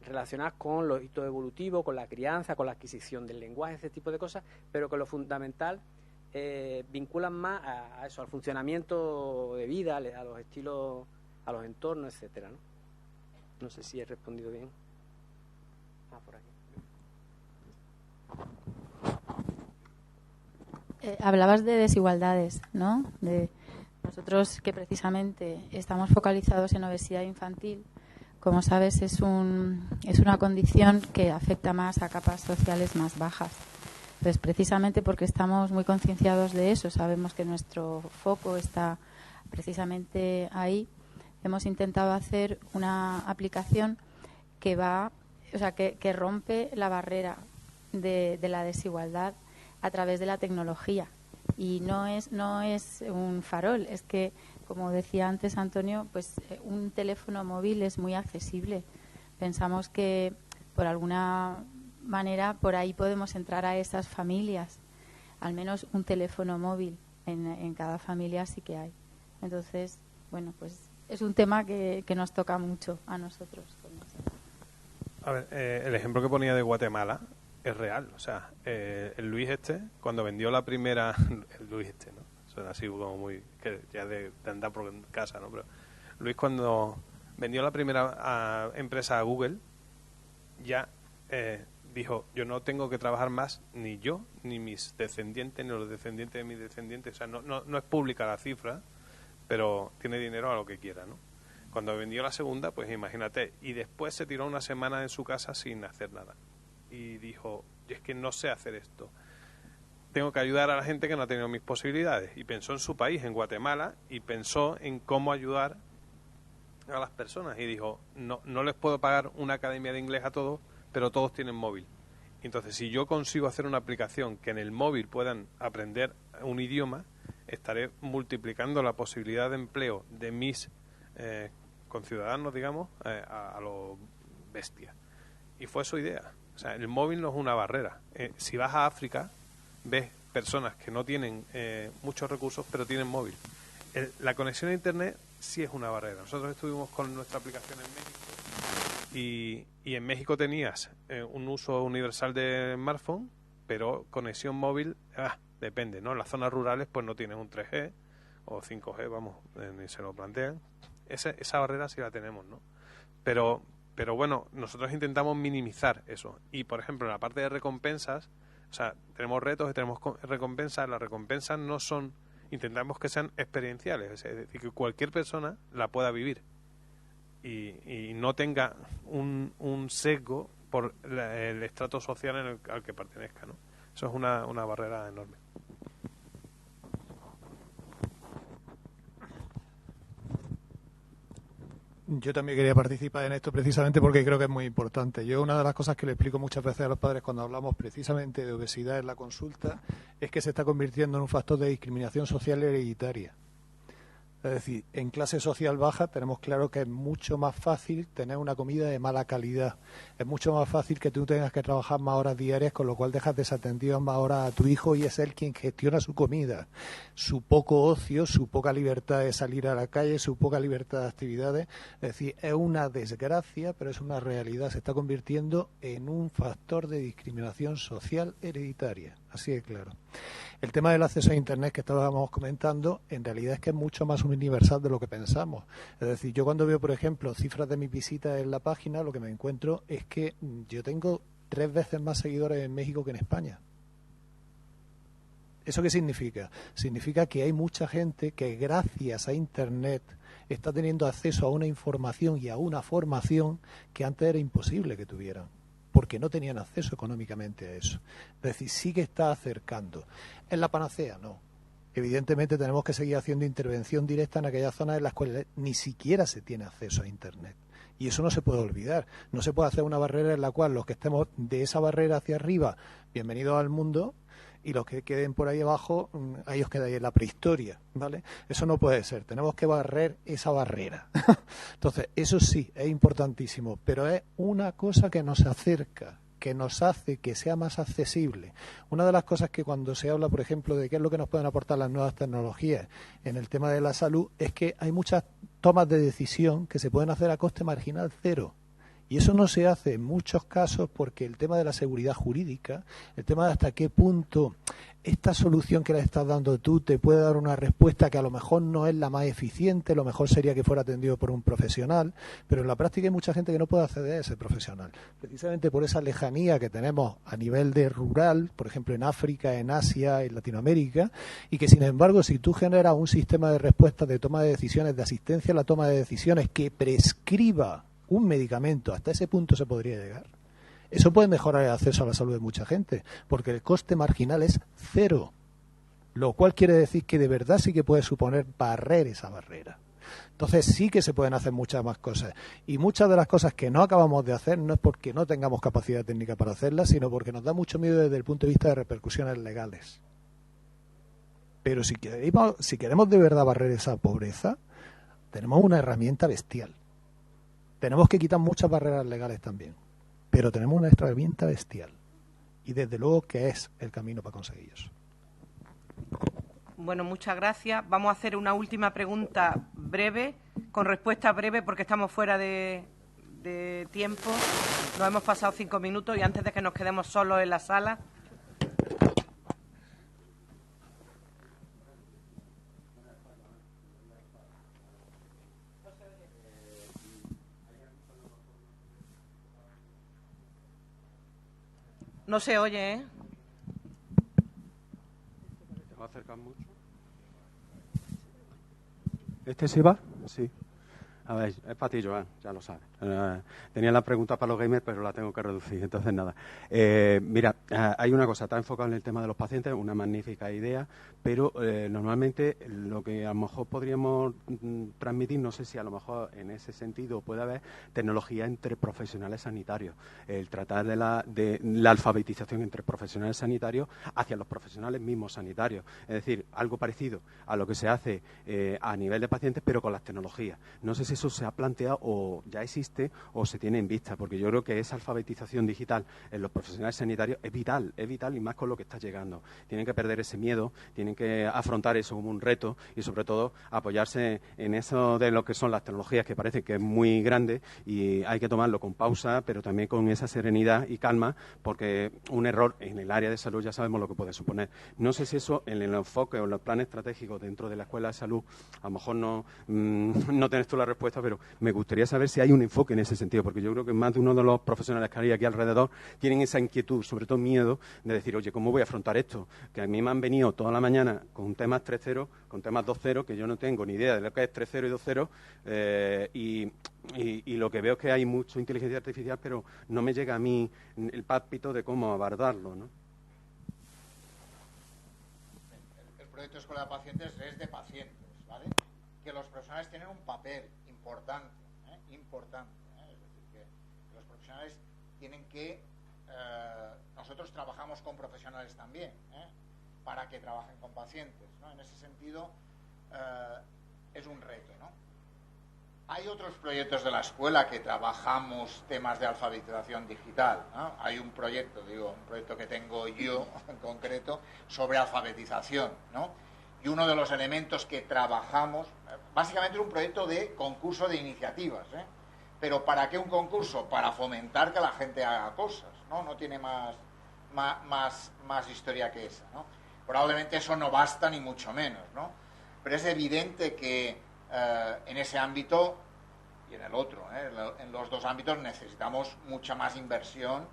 relacionadas con los hitos evolutivos, con la crianza, con la adquisición del lenguaje, ese tipo de cosas, pero que lo fundamental vinculan más a eso, al funcionamiento de vida, a los estilos, a los entornos, etcétera, ¿no? No sé si he respondido bien. Por aquí. Hablabas de desigualdades, ¿no? De nosotros que precisamente estamos focalizados en obesidad infantil. Como sabes, es una condición que afecta más a capas sociales más bajas. Entonces, precisamente porque estamos muy concienciados de eso, sabemos que nuestro foco está precisamente ahí, hemos intentado hacer una aplicación que rompe la barrera de la desigualdad a través de la tecnología. Y no es un farol, es que, como decía antes Antonio, pues un teléfono móvil es muy accesible. Pensamos que por alguna manera por ahí podemos entrar a esas familias. Al menos un teléfono móvil en cada familia sí que hay. Entonces, bueno, pues es un tema que nos toca mucho a nosotros. A ver, el ejemplo que ponía de Guatemala es real. O sea, el Luis cuando vendió la primera... El Luis ¿no? Suena así como muy... que ya de andar por casa, ¿no? Pero Luis, cuando vendió la primera empresa a Google, ya dijo, yo no tengo que trabajar más, ni yo, ni mis descendientes, ni los descendientes de mis descendientes. O sea, no es pública la cifra, pero tiene dinero a lo que quiera, ¿no? Cuando vendió la segunda, pues imagínate, y después se tiró una semana en su casa sin hacer nada. Y dijo, es que no sé hacer esto. Tengo que ayudar a la gente que no ha tenido mis posibilidades. Y pensó en su país, en Guatemala, y pensó en cómo ayudar a las personas. Y dijo, no les puedo pagar una academia de inglés a todos, pero todos tienen móvil. Entonces, si yo consigo hacer una aplicación que en el móvil puedan aprender un idioma, estaré multiplicando la posibilidad de empleo de mis conciudadanos, digamos, a lo bestia. Y fue su idea. O sea, el móvil no es una barrera. Si vas a África, ves personas que no tienen muchos recursos, pero tienen móvil. La conexión a Internet sí es una barrera. Nosotros estuvimos con nuestra aplicación en México y en México tenías un uso universal de smartphone, pero conexión móvil, depende, ¿no? En las zonas rurales pues no tienes un 3G o 5G, vamos, ni se lo plantean. Esa barrera sí la tenemos, ¿no? Pero bueno, nosotros intentamos minimizar eso. Y, por ejemplo, en la parte de recompensas, o sea, tenemos retos y tenemos recompensas. Las recompensas no son... Intentamos que sean experienciales, es decir, que cualquier persona la pueda vivir y no tenga un sesgo por el estrato social al que pertenezca, ¿no? Eso es una barrera enorme. Yo también quería participar en esto precisamente porque creo que es muy importante. Yo una de las cosas que le explico muchas veces a los padres cuando hablamos precisamente de obesidad en la consulta es que se está convirtiendo en un factor de discriminación social hereditaria. Es decir, en clase social baja tenemos claro que es mucho más fácil tener una comida de mala calidad. Es mucho más fácil que tú tengas que trabajar más horas diarias, con lo cual dejas desatendido más horas a tu hijo y es él quien gestiona su comida. Su poco ocio, su poca libertad de salir a la calle, su poca libertad de actividades. Es decir, es una desgracia, pero es una realidad. Se está convirtiendo en un factor de discriminación social hereditaria. Así de claro. El tema del acceso a Internet que estábamos comentando, en realidad es que es mucho más universal de lo que pensamos. Es decir, yo cuando veo, por ejemplo, cifras de mis visitas en la página, lo que me encuentro es que yo tengo 3 veces más seguidores en México que en España. ¿Eso qué significa? Significa que hay mucha gente que gracias a Internet está teniendo acceso a una información y a una formación que antes era imposible que tuvieran, porque no tenían acceso económicamente a eso. Es decir, sí que está acercando. ¿Es la panacea? No. Evidentemente tenemos que seguir haciendo intervención directa en aquellas zonas en las cuales ni siquiera se tiene acceso a Internet. Y eso no se puede olvidar. No se puede hacer una barrera en la cual los que estemos de esa barrera hacia arriba, bienvenidos al mundo, y los que queden por ahí abajo, ahí os quedáis en la prehistoria, ¿vale? Eso no puede ser. Tenemos que barrer esa barrera. Entonces, eso sí, es importantísimo, pero es una cosa que nos acerca, que nos hace que sea más accesible. Una de las cosas que cuando se habla, por ejemplo, de qué es lo que nos pueden aportar las nuevas tecnologías en el tema de la salud, es que hay muchas tomas de decisión que se pueden hacer a coste marginal cero. Y eso no se hace en muchos casos porque el tema de la seguridad jurídica, el tema de hasta qué punto esta solución que le estás dando tú te puede dar una respuesta que a lo mejor no es la más eficiente, lo mejor sería que fuera atendido por un profesional, pero en la práctica hay mucha gente que no puede acceder a ese profesional, precisamente por esa lejanía que tenemos a nivel de rural, por ejemplo en África, en Asia, en Latinoamérica, y que sin embargo si tú generas un sistema de respuesta de toma de decisiones, de asistencia a la toma de decisiones que prescriba un medicamento, hasta ese punto se podría llegar. Eso puede mejorar el acceso a la salud de mucha gente, porque el coste marginal es cero, lo cual quiere decir que de verdad sí que puede suponer barrer esa barrera. Entonces sí que se pueden hacer muchas más cosas, y muchas de las cosas que no acabamos de hacer no es porque no tengamos capacidad técnica para hacerlas, sino porque nos da mucho miedo desde el punto de vista de repercusiones legales. Pero si queremos de verdad barrer esa pobreza, tenemos una herramienta bestial. Tenemos que quitar muchas barreras legales también, pero tenemos una herramienta bestial y desde luego que es el camino para conseguir eso. Bueno, muchas gracias. Vamos a hacer una última pregunta breve, con respuesta breve porque estamos fuera de tiempo. Nos hemos pasado 5 minutos y antes de que nos quedemos solos en la sala. No se oye, ¿eh? ¿Te va a acercar mucho? ¿Este sí va? Sí. A ver, es para ti, Joan, ya lo sabes. Tenía la pregunta para los gamers, pero la tengo que reducir, entonces nada. Mira, hay una cosa, está enfocado en el tema de los pacientes, una magnífica idea, pero normalmente lo que a lo mejor podríamos transmitir, no sé si a lo mejor en ese sentido puede haber tecnología entre profesionales sanitarios, el tratar de la alfabetización entre profesionales sanitarios hacia los profesionales mismos sanitarios, es decir, algo parecido a lo que se hace a nivel de pacientes, pero con las tecnologías. No sé si eso se ha planteado o ya existe o se tiene en vista, porque yo creo que esa alfabetización digital en los profesionales sanitarios es vital y más con lo que está llegando. Tienen que perder ese miedo, tienen que afrontar eso como un reto y sobre todo apoyarse en eso de lo que son las tecnologías, que parece que es muy grande y hay que tomarlo con pausa, pero también con esa serenidad y calma, porque un error en el área de salud ya sabemos lo que puede suponer. No sé si eso en el enfoque o en los planes estratégicos dentro de la Escuela de Salud, a lo mejor no tienes tú la respuesta, pero me gustaría saber si hay un enfoque en ese sentido, porque yo creo que más de uno de los profesionales que hay aquí alrededor tienen esa inquietud, sobre todo miedo, de decir, oye, ¿cómo voy a afrontar esto? Que a mí me han venido toda la mañana con temas 3.0, con temas 2.0, que yo no tengo ni idea de lo que es 3.0 y 2.0, y lo que veo es que hay mucha inteligencia artificial, pero no me llega a mí el pálpito de cómo abordarlo, ¿no? El proyecto Escuela de Pacientes es de pacientes, ¿vale? Que los profesionales tienen un papel importante, importante, es decir, que los profesionales tienen que... nosotros trabajamos con profesionales también, para que trabajen con pacientes, ¿no? En ese sentido, es un reto, ¿no? Hay otros proyectos de la escuela que trabajamos temas de alfabetización digital, ¿no? Hay un proyecto, un proyecto que tengo yo en concreto sobre alfabetización, ¿no? Y uno de los elementos que trabajamos, básicamente es un proyecto de concurso de iniciativas, pero ¿para qué un concurso? Para fomentar que la gente haga cosas, ¿no? No tiene más historia que esa, ¿no? Probablemente eso no basta ni mucho menos, ¿no? Pero es evidente que en ese ámbito y en el otro, en los dos ámbitos necesitamos mucha más inversión.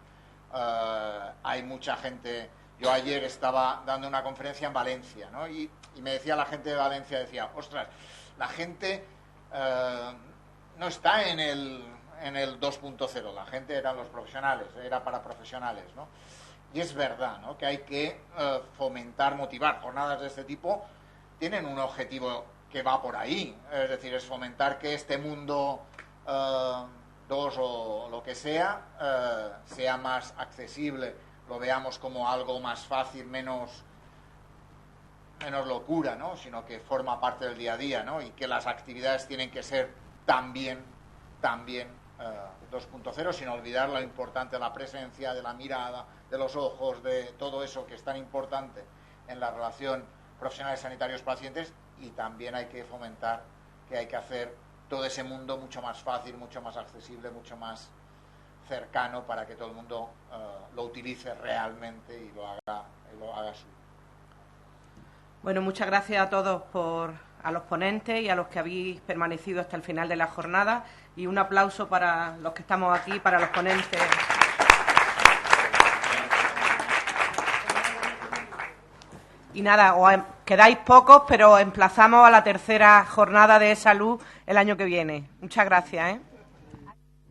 Hay mucha gente. Yo ayer estaba dando una conferencia en Valencia, ¿no? Y me decía la gente de Valencia, decía, ostras, la gente no está en el 2.0, la gente eran los profesionales, era para profesionales, ¿no? Y es verdad, ¿no?, que hay que fomentar, motivar. Jornadas de este tipo tienen un objetivo que va por ahí, es decir, es fomentar que este mundo 2 o lo que sea más accesible, lo veamos como algo más fácil, menos locura, ¿no?, sino que forma parte del día a día, ¿no?, y que las actividades tienen que ser también 2.0, sin olvidar lo importante de la presencia, de la mirada, de los ojos, de todo eso que es tan importante en la relación profesionales sanitarios pacientes. Y también hay que fomentar que hay que hacer todo ese mundo mucho más fácil, mucho más accesible, mucho más cercano, para que todo el mundo lo utilice realmente y lo haga suyo. Bueno, muchas gracias a todos, a los ponentes y a los que habéis permanecido hasta el final de la jornada, y un aplauso para los que estamos aquí, para los ponentes. Y nada, quedáis pocos, pero emplazamos a la tercera jornada de salud el año que viene. Muchas gracias,